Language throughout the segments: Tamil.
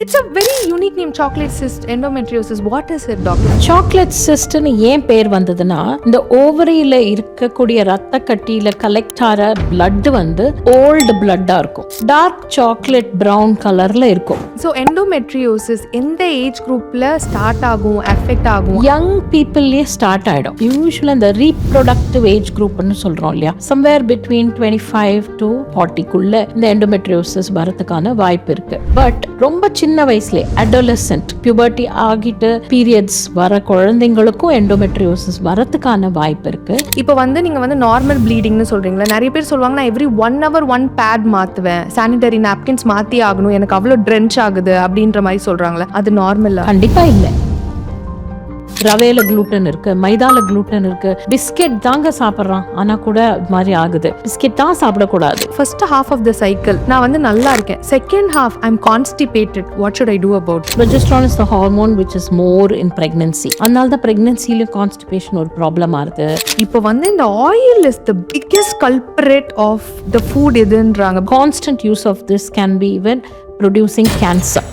It's a very unique name, chocolate cyst endometriosis. What is it, doctor? Chocolate சிஸ்ட்னு ஏன் பேர் வந்ததுன்னா, இந்த ஓவரியில இருக்கக்கூடிய ரத்த கட்டியில கலெக்ட் ஆகிற பிளட் வந்து ஓல்டு பிளட்டா இருக்கும். டார்க் சாக்லேட் பிரவுன் கலர்ல இருக்கும். ஸோ endometriosis எந்த ஏஜ் குரூப்ல ஸ்டார்ட் ஆகும், அஃபெக்ட் ஆகும்? யங் பீப்புள்லயே ஸ்டார்ட் ஆயிடும். யூஸ்வலா இந்த ரீப்ரொடக்டிவ் ஏஜ் குரூப்னு சொல்றோம் இல்லையா, சம்வேர் பிட்வீன் 25 to 40க்குள்ள இந்த எண்டோமெட்ரியோசிஸ் வரதுக்கான வாய்ப்பு இருக்கு. பட் ரொம்ப சின்ன வயசுல அடோலசென்ட் பியூபர்ட்டி ஆகிட்டு பீரியட்ஸ் வர குழந்தைங்களுக்கும் எண்டோமெட்ரியோசிஸ் வரதுக்கான வாய்ப்பு இருக்கு. இப்போ வந்து நீங்க வந்து நார்மல் ப்ளீடிங்னு சொல்றீங்களா? நிறைய பேர் சொல்லுவாங்க நான் எவ்ரி 1 hour 1 பேட் மாத்துவேன், சானிடரி நாப்கின்ஸ் மாத்தி ஆகணும், எனக்கு அவ்வளோ ட்ரென்ச் ஆகுது அப்படின்ற மாதிரி சொல்றாங்களே, அது நார்மலா? கண்டிப்பா இல்லை. ரவையில குளூட்டன் இருக்கு, மைதால குளூட்டன் இருக்கு. பிஸ்கெட் தாங்க சாப்பிட்றான், ஆனா கூட அது மாதிரி ஆகுது. பிஸ்கெட் தான் சாப்பிடக்கூடாது. First half of the cycle நான் வந்து நல்லா இருக்கேன், second half I am constipated, what should I do about? Progesterone is the hormone which is more in pregnancy. அதனால தான் பிரெக்னன்சில கான்ஸ்டிபேஷன் ஒரு ப்ராப்ளம் ஆகுது. இப்போ வந்து இந்த oil is the biggest culprit of the food எதுன்றாங்க. Constant use of this can be even producing cancer.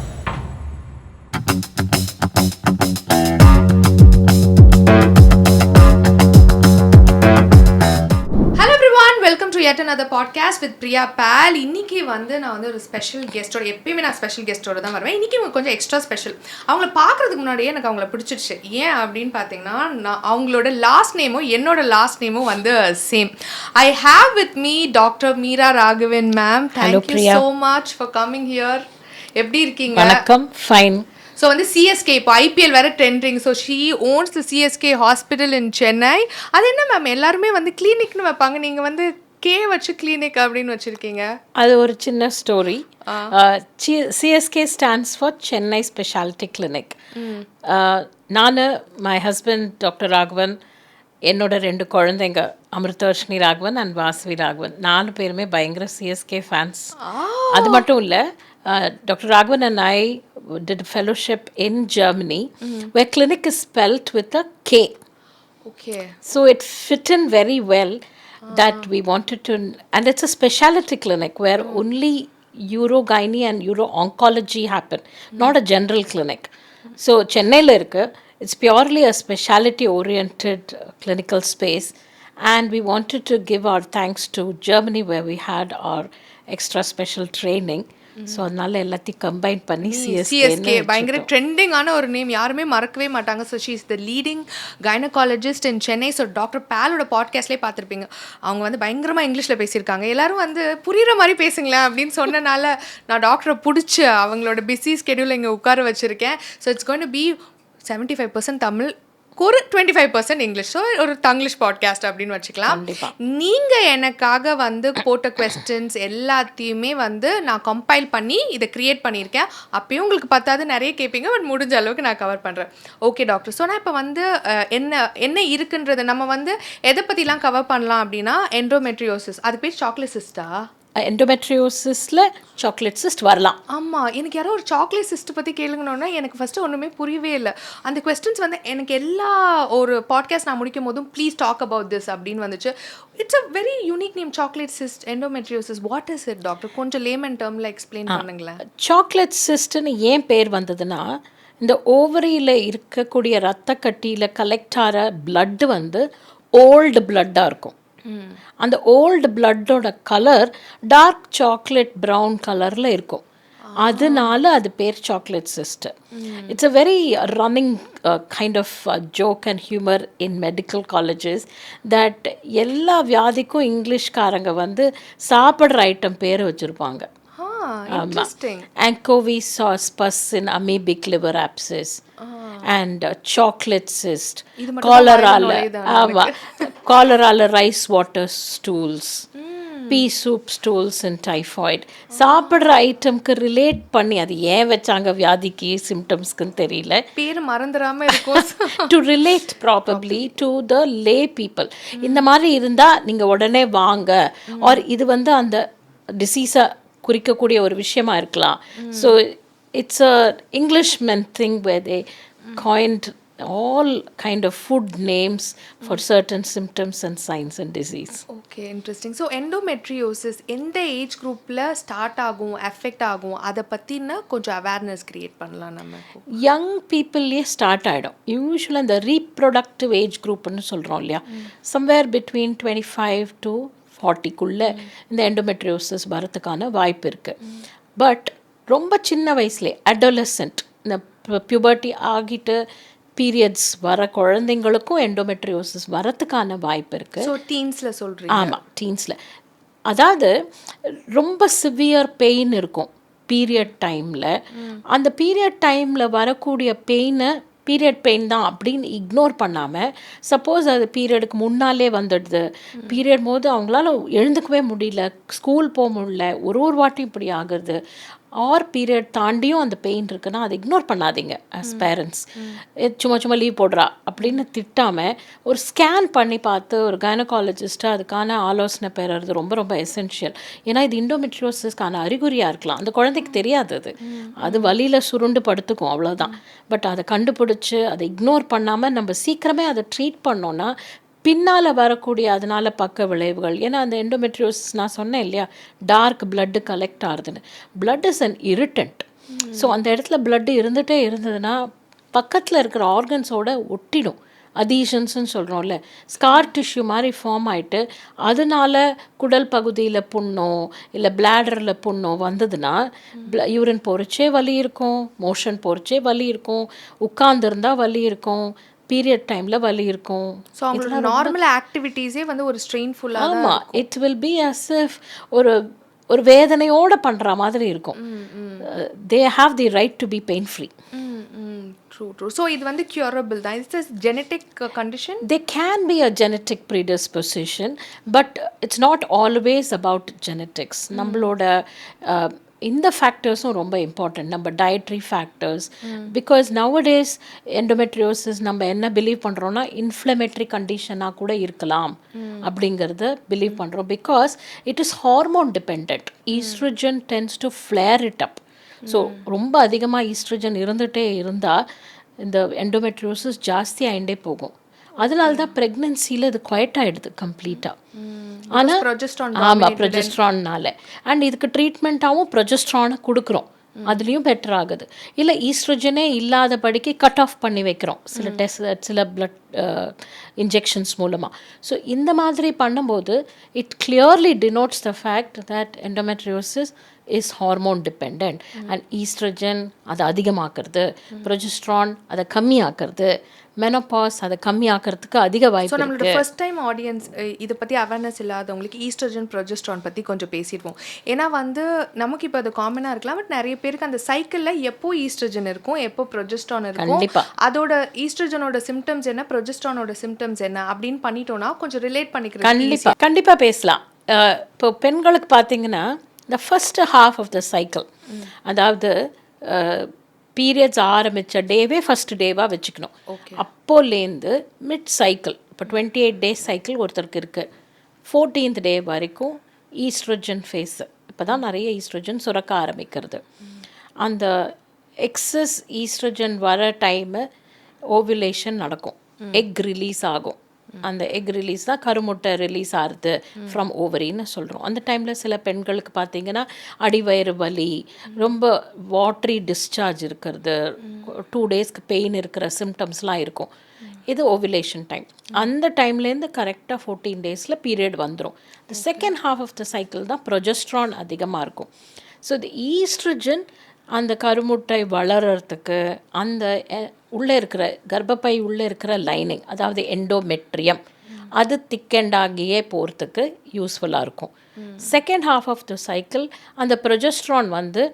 Yet another podcast with Priya Pal. இன்னைக்கு வந்து நான் வந்து ஒரு ஸ்பெஷல் கெஸ்டோட, எப்பயுமே நான் ஸ்பெஷல் கெஸ்டோட தான் வருவேன். இன்னைக்கு கொஞ்சம் எக்ஸ்ட்ரா ஸ்பெஷல். அவங்கள பார்க்கறதுக்கு முன்னாடியே எனக்கு அவங்கள பிடிச்சிருச்சு. ஏன் அப்படின்னு பார்த்தீங்கன்னா, நான் அவங்களோட லாஸ்ட் நேமும் என்னோட லாஸ்ட் நேமும் வந்து same. I have with me doctor Meera Raghavan ma'am. Thank you so much for coming here. எப்படி இருக்கீங்க? வணக்கம், ஃபைன். ஸோ வந்து சிஎஸ்கே இப்போ ஐபிஎல் வேறு trending. So she ones the CSK hospital இன் சென்னை. அது என்ன மேம், எல்லாருமே வந்து கிளினிக்னு வைப்பாங்க, நீங்கள் வந்து கே வச்சு கிளினிக் அப்படின்னு வச்சிருக்கீங்க. அது ஒரு சின்ன story. CSK stands for Chennai speciality clinic. நான், மை ஹஸ்பண்ட் டாக்டர் ராகவன், என்னோட 2 குழந்தைங்க அமிர்தவர்ஷினி ராகவன் அண்ட் வாசவி ராகவன், 4 பேருமே பயங்கர சிஎஸ்கே ஃபேன்ஸ். அது மட்டும் இல்லை, Dr. Ragavan and I did a fellowship in Germany where clinic is spelt with a K. Okay. So it fit in very well that we wanted to, and it's a specialty clinic where only Urogyne and Uro-oncology happen, not a general clinic. So Chennai irukku, it's purely a specialty oriented clinical space, and we wanted to give our thanks to Germany where we had our extra special training. So அதனால எல்லாத்தையும் கம்பைன் பண்ணி சிஎஸ்கே பயங்கர ட்ரெண்டிங்கான ஒரு நேம், யாருமே மறக்கவே மாட்டாங்க. So she is the leading gynaecologist in Chennai. So doctor பேலோட பாட்காஸ்ட்லேயே பார்த்துருப்பீங்க, அவங்க வந்து பயங்கரமாக இங்கிலீஷில் பேசியிருக்காங்க. எல்லாரும் வந்து புரிகிற மாதிரி பேசுங்களேன் அப்படின்னு சொன்னனால நான் டாக்டரை பிடிச்சி அவங்களோட பிஸி ஸ்கெடியூல் இங்கே உட்கார வச்சுருக்கேன். So it's going to be 75% Tamil, ஒரு 25% இங்கிலீஷ். ஸோ ஒரு தங்கிலீஷ் பாட்காஸ்ட் அப்படின்னு வச்சுக்கலாம். நீங்கள் எனக்காக வந்து போட்ட கொஸ்டின்ஸ் எல்லாத்தையுமே வந்து நான் கம்பைல் பண்ணி இதை க்ரியேட் பண்ணியிருக்கேன். அப்பயும் உங்களுக்கு பத்தாது, நிறைய கேட்பீங்க, பட் முடிஞ்ச அளவுக்கு நான் கவர் பண்ணுறேன். ஓகே டாக்டர், ஸோ நான் இப்போ வந்து என்ன இருக்குன்றது நம்ம வந்து எதை பற்றிலாம் கவர் பண்ணலாம் அப்படின்னா, எண்டோமெட்ரியோசிஸ், அது பேர் சாக்லேட் சிஸ்டா? எண்டோமெட்ரியோசிஸில் சாக்லேட் சிஸ்ட் வரலாம். ஆமாம், எனக்கு யாரோ ஒரு சாக்லேட் சிஸ்ட் பற்றி கேளுங்கன்னொன்னா எனக்கு ஃபஸ்ட்டு ஒன்றுமே புரியவே இல்லை. அந்த கொஸ்டின்ஸ் வந்து எனக்கு எல்லா ஒரு பாட்காஸ்ட் நான் முடிக்கும் போதும் ப்ளீஸ் டாக் அபவுட் திஸ் அப்படின்னு வந்துச்சு. It's a very unique name, chocolate cyst endometriosis. What is it doctor? கொஞ்சம் லேமன் டேர்மில் எக்ஸ்பிளைன் பண்ணுங்களேன். சாக்லேட் சிஸ்ட்னு ஏன் பேர் வந்ததுன்னா, இந்த ஓவரியில் இருக்கக்கூடிய ரத்த கட்டியில் கலெக்ட் ஆகிற பிளட்டு வந்து ஓல்டு பிளட்டாக இருக்கும். அந்த ஓல்டு பிளட்டோட கலர் டார்க் சாக்லேட் ப்ரௌன் கலரில் இருக்கும். அதனால அது பேர் chocolate cyst. It's a very running kind of joke and humour in medical colleges that எல்லா வியாதிக்கும் இங்கிலீஷ்காரங்க வந்து சாப்பிட்ற ஐட்டம் பேர் வச்சுருப்பாங்க. Endometriosis pus in amoebic liver abscess and chocolate cyst, cholera rice water stools, pea soup stools and typhoid. சாப்பிட்ற ஐட்டம்க்கு ரிலேட் பண்ணி அது ஏன் வச்சாங்க வியாதிக்கு சிம்டம்ஸ்க்குன்னு தெரியல, பேர் மறந்துடாமல் இருக்கும். To relate probably to the lay people. இந்த மாதிரி இருந்தால் நீங்கள் உடனே வாங்க, ஆர் இது வந்து அந்த டிசீஸை குறிக்கக்கூடிய ஒரு விஷயமா இருக்கலாம். So it's a English men thing where they coined all kind of food names for certain symptoms and signs and disease. Okay, interesting. So endometriosis எந்த ஏஜ் குரூப்பில் ஸ்டார்ட் ஆகும், எஃபெக்ட் ஆகும், அதை பற்றின கொஞ்சம் அவேர்னஸ் க்ரியேட் பண்ணலாம் நம்ம. யங் பீப்புள்லேயே ஸ்டார்ட் ஆகிடும். யூஸ்வலாக இந்த ரீப்ரொடக்டிவ் ஏஜ் குரூப்னு சொல்கிறோம் இல்லையா, சம்வேர் பிட்வீன் 25 to 40க்குள்ளே இந்த எண்டோமெட்ரியோசிஸ் வரதுக்கான வாய்ப்பு இருக்குது. பட் ரொம்ப சின்ன வயசுலேயே அடோலசன்ட், இந்த பியூபர்ட்டி ஆகிட்டு பீரியட்ஸ் வர குழந்தைங்களுக்கும் எண்டோமெட்ரியோசிஸ் வரத்துக்கான வாய்ப்பு இருக்குது. ஸோ டீன்ஸில் சொல்கிறீங்க? ஆமாம், டீன்ஸில். அதாவது ரொம்ப சிவியர் பெயின் இருக்கும் பீரியட் டைமில். அந்த பீரியட் டைமில் வரக்கூடிய பெயினை பீரியட் பெயின் தான் அப்படின்னு இக்னோர் பண்ணாமல், சப்போஸ் அது பீரியடுக்கு முன்னாலே வந்துடுது, பீரியட் போது அவங்களால எழுந்துக்கவே முடியல, ஸ்கூல் போக முடியல, ஒரு வாட்டியும் இப்படி ஆகுறது, ஆர் பீரியட் தாண்டியும் அந்த பெயின் இருக்குன்னா அதை இக்னோர் பண்ணாதீங்க ஆஸ் பேரண்ட்ஸ். சும்மா லீவ் போடுறா அப்படின்னு திட்டாமல் ஒரு ஸ்கேன் பண்ணி பார்த்து ஒரு கைனகாலஜிஸ்ட்டு அதுக்கான ஆலோசனை பெறுறது ரொம்ப ரொம்ப எசென்ஷியல். ஏன்னா இது இண்டோமெட்ரியோசிஸ்க்கான அறிகுறியாக இருக்கலாம், அந்த குழந்தைக்கு தெரியாது, அது வலியில் சுருண்டு படுத்துக்கும், அவ்வளோதான். பட் அதை கண்டுபிடிச்சி அதை இக்னோர் பண்ணாமல் நம்ம சீக்கிரமே அதை ட்ரீட் பண்ணோன்னா பின்னால் வரக்கூடிய அதனால் பக்க விளைவுகள். ஏன்னா அந்த எண்டோமெட்ரியோசிஸ் நான் சொன்னேன் இல்லையா, டார்க் பிளட்டு கலெக்ட் ஆகுதுன்னு. Blood is an irritant. So அந்த இடத்துல பிளட்டு இருந்துகிட்டே இருந்ததுன்னா பக்கத்தில் இருக்கிற ஆர்கன்ஸோட ஒட்டிடும். அதீஷன்ஸ்ன்னு சொல்கிறோம்ல, ஸ்கார் டிஷ்யூ மாதிரி ஃபார்ம் ஆகிட்டு அதனால குடல் பகுதியில் புண்ணோ இல்லை பிளாடரில் புண்ணோ வந்ததுன்னா யூரின் போகிறச்சே வலி இருக்கும், மோஷன் போகிறச்சே வலி இருக்கும், உட்கார்ந்துருந்தால் வலி இருக்கும், பீரியட் டைமில் வலி இருக்கும். ஸோ அவங்களோட நார்மல் ஆக்டிவிட்டீஸே வந்து ஒரு ஸ்ட்ரெயின்ஃபுல்லாக. ஆமாம், it will be as if ஒரு வேதனையோடு பண்ணுற மாதிரி இருக்கும். They have the right to be pain free. True. So இது வந்து க்யூரபிள் தான். It's genetic condition. They can be a genetic predisposition, but it's not always about genetics. நம்மளோட இந்த ஃபேக்டர்ஸும் ரொம்ப இம்பார்ட்டன்ட், நம்ம dietary factors. Because nowadays endometriosis நம்ம என்ன பிலீவ் பண்ணுறோன்னா இன்ஃப்ளமேட்ரி கண்டிஷனாக கூட இருக்கலாம் அப்படிங்கிறத பிலீவ் பண்ணுறோம். Because it is hormone depend. Estrogen tends to flare it up. So ரொம்ப அதிகமாக ஈஸ்ட்ரஜன் இருந்துகிட்டே இருந்தால் இந்த எண்டோமெட்ரியோசிஸ் ஜாஸ்தி ஆகிண்டே போகும். அதனால தான் ப்ரெக்னென்சியில் இது குவைட் ஆகிடுது கம்ப்ளீட்டாக. ஆனால் ஆமாம், ப்ரொஜெஸ்ட்ரான்னால. அண்ட் இதுக்கு ட்ரீட்மெண்ட்டாகவும் ப்ரொஜெஸ்ட்ரானை கொடுக்குறோம், அதுலேயும் பெட்டர் ஆகுது. இல்லை ஈஸ்ட்ரஜனே இல்லாதபடிக்கு கட் ஆஃப் பண்ணி வைக்கிறோம் சில பிளட் இன்ஜெக்ஷன்ஸ் மூலமாக. ஸோ இந்த மாதிரி பண்ணும்போது it clearly denotes the fact that endometriosis is hormone depend. And oestrogen அதை அதிகமாக்குறது, ப்ரொஜெஸ்ட்ரான் அதை கம்மியாக்குறது, மெனோபாஸ் அதை கம்மியாக்கிறதுக்கு அதிக வாய்ப்பு. ஸோ நம்மளோட ஃபர்ஸ்ட் டைம் ஆடியன்ஸ் இதை பற்றி அவேர்னஸ் இல்லாதவங்களுக்கு ஈஸ்ட்ரஜன் ப்ரொஜெஸ்ட்ரான் பற்றி கொஞ்சம் பேசிடுவோம். ஏன்னா வந்து நமக்கு இப்போ அது காமனாக இருக்கலாம், பட் நிறைய பேருக்கு அந்த சைக்கிளில் எப்போ ஈஸ்ட்ரஜன் இருக்கும், எப்போ ப்ரொஜெஸ்ட்ரான் இருக்கும், அதோட ஈஸ்ட்ரஜனோட சிம்டம்ஸ் என்ன, ப்ரொஜெஸ்ட்ரானோட சிம்டம்ஸ் என்ன அப்படின்னு பண்ணிட்டோன்னா கொஞ்சம் ரிலேட் பண்ணிக்கிறோம். கண்டிப்பாக பேசலாம். இப்போ பெண்களுக்கு பார்த்தீங்கன்னா the first half of the cycle, அதாவது பீரியட்ஸ் ஆரம்பித்த டேவே ஃபஸ்ட் டேவாக வச்சுக்கணும். அப்போலேருந்து மிட் சைக்கிள், இப்போ 28 days சைக்கிள் ஒருத்தருக்கு இருக்குது, 14th day வரைக்கும் ஈஸ்ட்ரஜன் ஃபேஸு. இப்போ தான் நிறைய ஈஸ்ட்ரஜன் சுரக்க ஆரம்பிக்கிறது. அந்த எக்ஸஸ் ஈஸ்ட்ரஜன் வர டைமு ஓவுலேஷன் நடக்கும், எக் ரிலீஸ் ஆகும். அந்த எக் ரிலீஸ் தான் கருமுட்டை ரிலீஸ் ஆகுது ஃப்ரம் ஓவரின்னு சொல்கிறோம். அந்த டைமில் சில பெண்களுக்கு பார்த்திங்கன்னா அடிவயிறு வலி, ரொம்ப வாட்ரி டிஸ்சார்ஜ் இருக்கிறது, 2 daysக்கு பெயின் இருக்கிற சிம்டம்ஸ்லாம் இருக்கும். இது ஓவுலேஷன் டைம். அந்த டைம்லேருந்து கரெக்டாக 14 daysல பீரியட் வந்துடும். இந்த second half of the cycle தான் ப்ரொஜெஸ்ட்ரான் அதிகமாக இருக்கும். ஸோ இந்த ஈஸ்ட்ரஜன் அந்த கருமுட்டை வளர்கிறதுக்கு, அந்த உள்ளே இருக்கிற கர்ப்பப்பை உள்ளே இருக்கிற லைனிங், அதாவது எண்டோமெட்ரியம், அது திக்கெண்டாகியே போகிறதுக்கு யூஸ்ஃபுல்லாக இருக்கும். Second half of the cycle அந்த ப்ரொஜெஸ்ட்ரான் வந்து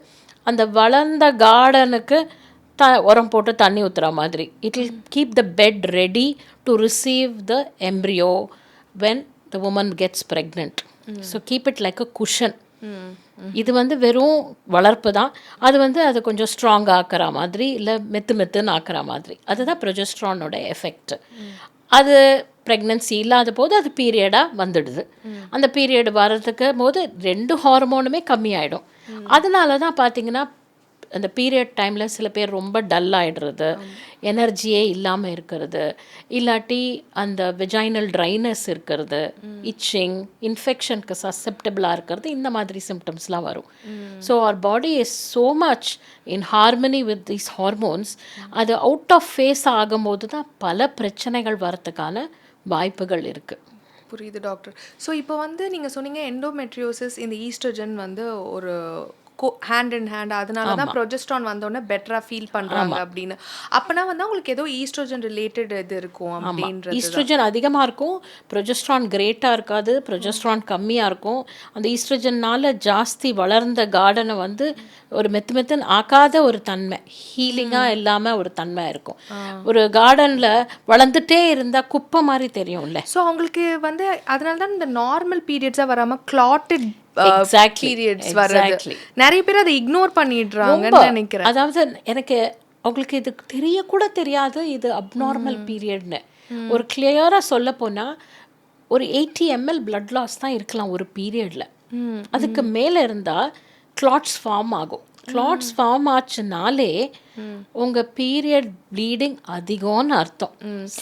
அந்த வளர்ந்த கார்டனுக்கு உரம் போட்டு தண்ணி ஊற்றுற மாதிரி, it will keep the bed ready to receive the embryo when the woman gets pregnant. So keep it like a cushion. இது வந்து வெறும் வளர்ப்பு தான், அது வந்து அதை கொஞ்சம் ஸ்ட்ராங் ஆக்கிற மாதிரி, இல்லை மெத்துன்னு ஆக்கிற மாதிரி. அதுதான் ப்ரொஜெஸ்ட்ரானோட எஃபெக்ட். அது ப்ரெக்னென்சி இல்லாத போது அது பீரியடாக வந்துடுது. அந்த பீரியட் வர்றதுக்கு போது 2 ஹார்மோனுமே கம்மியாயிடும். அதனால தான் பார்த்திங்கன்னா அந்த பீரியட் டைமில் சில பேர் ரொம்ப டல் ஆகிடுறது, எனர்ஜியே இல்லாமல் இருக்கிறது, இல்லாட்டி அந்த வெஜைனல் ட்ரைனஸ் இருக்கிறது, இச்சிங், இன்ஃபெக்ஷனுக்கு சசெப்டபிளாக இருக்கிறது, இந்த மாதிரி சிம்டம்ஸ்லாம் வரும். So our body is so much in harmony with these hormones. அது அவுட் ஆஃப் ஃபேஸ் ஆகும்போது தான் பல பிரச்சனைகள் வரத்துக்கான வாய்ப்புகள் இருக்குது. புரியுது டாக்டர். ஸோ இப்போ வந்து நீங்கள் சொன்னீங்க எண்டோமெட்ரியோசிஸ் இந்த ஈஸ்ட்ரோஜன் வந்து ஒரு ஹேண்ட் இன் ஹேண்ட், அதனால தான் ப்ரொஜெஸ்ட்ரான் வந்தோடனே பெட்டராக ஃபீல் பண்ணுறாங்க அப்படின்னு. அப்போனா வந்து அவங்களுக்கு ஏதோ ஈஸ்ட்ரோஜன் ரிலேட்டட் இது இருக்கும் அப்படின்றது. ஈஸ்ட்ரோஜன் அதிகமாக இருக்கும், ப்ரொஜெஸ்ட்ரான் கிரேட்டாக இருக்காது, ப்ரொஜெஸ்ட்ரான் கம்மியாக இருக்கும். அந்த ஈஸ்ட்ரோஜன்னால் ஜாஸ்தி வளர்ந்த கார்டனை வந்து ஒரு மெத்துன்னு ஆக்காத ஒரு தன்மை, ஹீலிங்காக இல்லாமல் ஒரு தன்மை இருக்கும். ஒரு கார்டனில் வளர்ந்துட்டே இருந்தால் குப்பை மாதிரி தெரியும்ல. ஸோ அவங்களுக்கு வந்து அதனால தான் இந்த நார்மல் பீரியட்ஸாக வராமல் கிளாட்டட் பீரியட்ஸ் வருது. நிறைய பேர் அதை இக்னோர் பண்ணிடுறாங்கன்னு நினைக்கிறேன். அதாவது எனக்கு அவங்களுக்கு இது தெரியக்கூட தெரியாது இது அப்நார்மல் பீரியட்னு. ஒரு கிளியராக சொல்ல போனால் ஒரு 80 ml பிளட் லாஸ் தான் இருக்கலாம் ஒரு பீரியடில். அதுக்கு மேலே இருந்தால் கிளாட்ஸ் ஃபார்ம் ஆகும். கிளாட்ஸ் ஃபார்ம் ஆச்சுனாலே உங்கள் பீரியட் ப்ளீடிங் அதிகம்னு அர்த்தம்.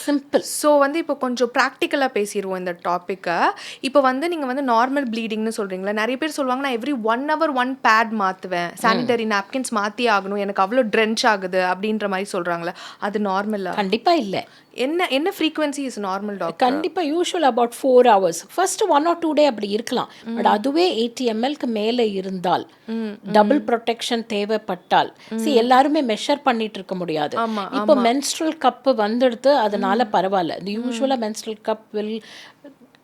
சிம்பிள். ஸோ வந்து இப்போ கொஞ்சம் ப்ராக்டிக்கலாக பேசிடுவோம் இந்த டாப்பிக்கை. இப்போ வந்து நீங்கள் வந்து நார்மல் ப்ளீடிங்னு சொல்கிறீங்களா, நிறைய பேர் சொல்லுவாங்க நான் எவ்ரி 1 hour 1 பேட் மாற்றுவேன், சானிடரி நாப்கின்ஸ் மாற்றி ஆகணும், எனக்கு அவ்வளோ ட்ரென்ச் ஆகுது அப்படின்ற மாதிரி சொல்கிறாங்களே, அது நார்மலா? கண்டிப்பாக இல்லை. என்ன ஃப்ரீக்வன்சி இஸ் நார்மல் டாக்டர்? கண்டிப்பாக usual about 4 hours. First 1 or 2 டே அப்படி இருக்கலாம். பட் அதுவே 80 mlக்கு மேலே இருந்தால், டபுள் ப்ரொடெக்ஷன் தேவைப்பட்டால், எல்லாருமே மெஷர் பண்ணிட்டு இருக்க முடியாது. இப்போ menstrual கப்பு வந்துடுது, அதனால பரவாயில்ல. இந்த யூஷுவலாக menstrual cup will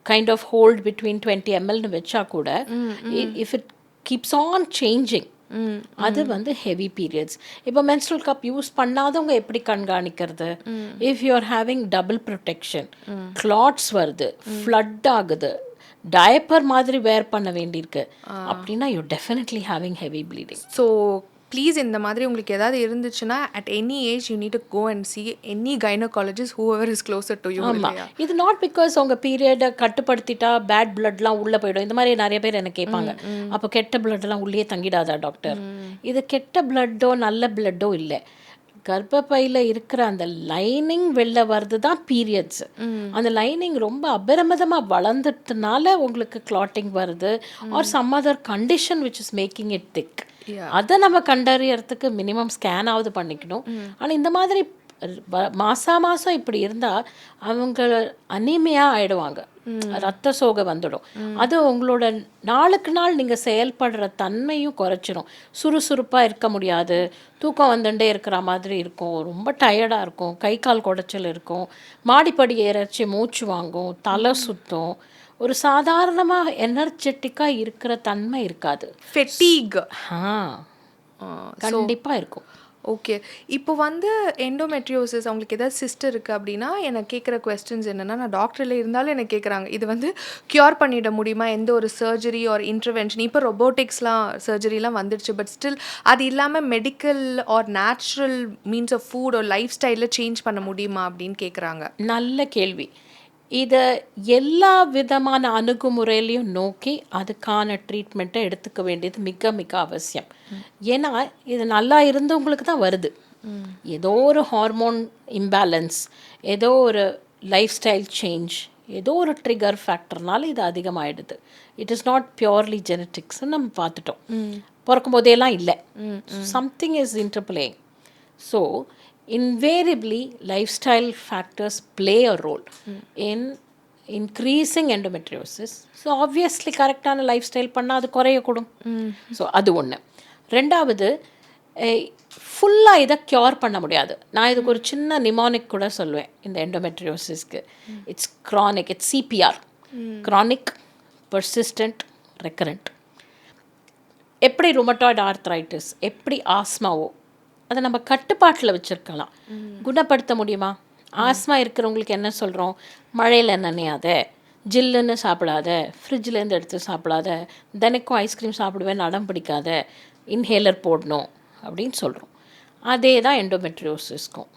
kind of hold between 20 mlன்னு வச்சா கூட if it keeps on changing, அது வந்து ஹெவி பீரியட்ஸ். இப்போ menstrual கப் யூஸ் பண்ணாதவங்க எப்படி கண்காணிக்கிறது? If you are having double protection, clots வருது, ஃப்ளட் ஆகுது, டயப்பர் மாதிரி வேர் பண்ண வேண்டியிருக்கு அப்படின்னா you definitely having heavy bleeding. So please இந்த மாதிரி உங்களுக்கு ஏதாவது இருந்துச்சுன்னா at any age you need to go and see any gynaecologist whoever is closer to you. ஆமாம், இது நாட் பிகாஸ் உங்கள் பீரியடை கட்டுப்படுத்திட்டா பேட் பிளட்லாம் உள்ளே போயிடும். இந்த மாதிரி நிறைய பேர் எனக்கு கேட்பாங்க, அப்போ கெட்ட பிளட்லாம் உள்ளே தங்கிடாதா டாக்டர்? இது கெட்ட பிளட்டோ நல்ல பிளட்டோ இல்லை, கர்ப்பப்பையில் இருக்கிற அந்த லைனிங் வெளில வர்றது தான் பீரியட்ஸ். அந்த லைனிங் ரொம்ப அபரிமிதமாக வளர்ந்துட்டனால உங்களுக்கு கிளாட்டிங் வருது, or some other condition which is making it thick. அதை நம்ம கண்டறியறதுக்கு மினிமம் ஸ்கேன் ஆகுது பண்ணிக்கணும். ஆனால் இந்த மாதிரி மாதம் இப்படி இருந்தால் அவங்க அனீமியாக ஆகிடுவாங்க, ரத்த சோகை வந்துடும். அது உங்களோட நாளுக்கு நாள் நீங்கள் செயல்படுற தன்மையும் குறைச்சிரும். சுறுசுறுப்பாக இருக்க முடியாது, தூக்கம் வந்துட்டே இருக்கிற மாதிரி இருக்கும், ரொம்ப டயர்டாக இருக்கும், கை கால் குடைச்சல் இருக்கும், மாடிப்படி ஏறச்சி மூச்சு வாங்கும், தலை சுத்தும், ஒரு சாதாரணமாக எனர்ஜெட்டிக்காக இருக்கிற தன்மை இருக்காது. ஃபெட்டிக் கண்டிப்பாக இருக்கும். ஓகே. இப்போ வந்து எண்டோமெட்ரியோசிஸ் அவங்களுக்கு ஏதாவது சிஸ்டர் இருக்குது அப்படின்னா எனக்கு கேட்குற கொஸ்டின்ஸ் என்னென்னா, நான் டாக்டரில் இருந்தாலும் எனக்கு கேட்குறாங்க இது வந்து க்யூர் பண்ணிட முடியுமா, எந்த ஒரு சர்ஜரி ஆர் இன்டர்வென்ஷன்? இப்போ ரொபோட்டிக்ஸ்லாம் சர்ஜரிலாம் வந்துடுச்சு, பட் ஸ்டில் அது இல்லாமல் medical or natural means of food or life ஸ்டைலில் சேஞ்ச் பண்ண முடியுமா அப்படின்னு கேட்குறாங்க. நல்ல கேள்வி. இதை எல்லா விதமான அணுகுமுறையிலையும் நோக்கி அதுக்கான ட்ரீட்மெண்ட்டை எடுத்துக்க வேண்டியது மிக மிக அவசியம். ஏன்னா இது நல்லா இருந்தவங்களுக்கு தான் வருது. ஏதோ ஒரு ஹார்மோன் இம்பேலன்ஸ், ஏதோ ஒரு லைஃப் ஸ்டைல் சேஞ்ச், ஏதோ ஒரு ட்ரிகர் ஃபேக்டர்னால இது அதிகமாகிடுது. இட் இஸ் நாட் பியூர்லி ஜெனட்டிக்ஸ்ன்னு நம்ம பார்த்துட்டோம். பிறக்கும் போதேலாம் இல்லை, something is interplaying. So invariably lifestyle factors play a role in increasing endometriosis. So obviously கரெக்டான லைஃப் ஸ்டைல் பண்ணால் அது குறையக்கூடும். ஸோ அது ஒன்று. ரெண்டாவது, ஃபுல்லாக இதை க்யூர் பண்ண முடியாது. நான் இதுக்கு ஒரு சின்ன நிமானிக் கூட சொல்லுவேன் இந்த எண்டோமெட்ரியோசிஸ்க்கு. It's chronic, it's CPR, chronic, persistent, recurrent. எப்படி ருமட்டாய்டு ஆர்த்ரைட்டிஸ், எப்படி ஆஸ்மாவோ அதை நம்ம கட்டுப்பாட்டில் வச்சுருக்கலாம். குணப்படுத்த முடியுமா? ஆஸ்மா இருக்கிறவங்களுக்கு என்ன சொல்கிறோம்? மழையில் நனையாத, ஜில்லுன்னு சாப்பிடாத, ஃப்ரிட்ஜிலேருந்து எடுத்து சாப்பிடாத, தினைக்கும் ஐஸ்கிரீம் சாப்பிடுவேன் அடம் பிடிக்காத, இன்ஹேலர் போடணும் அப்படின்னு சொல்கிறோம். அதே தான் எண்டோமெட்ரியோசிஸ்க்கும்.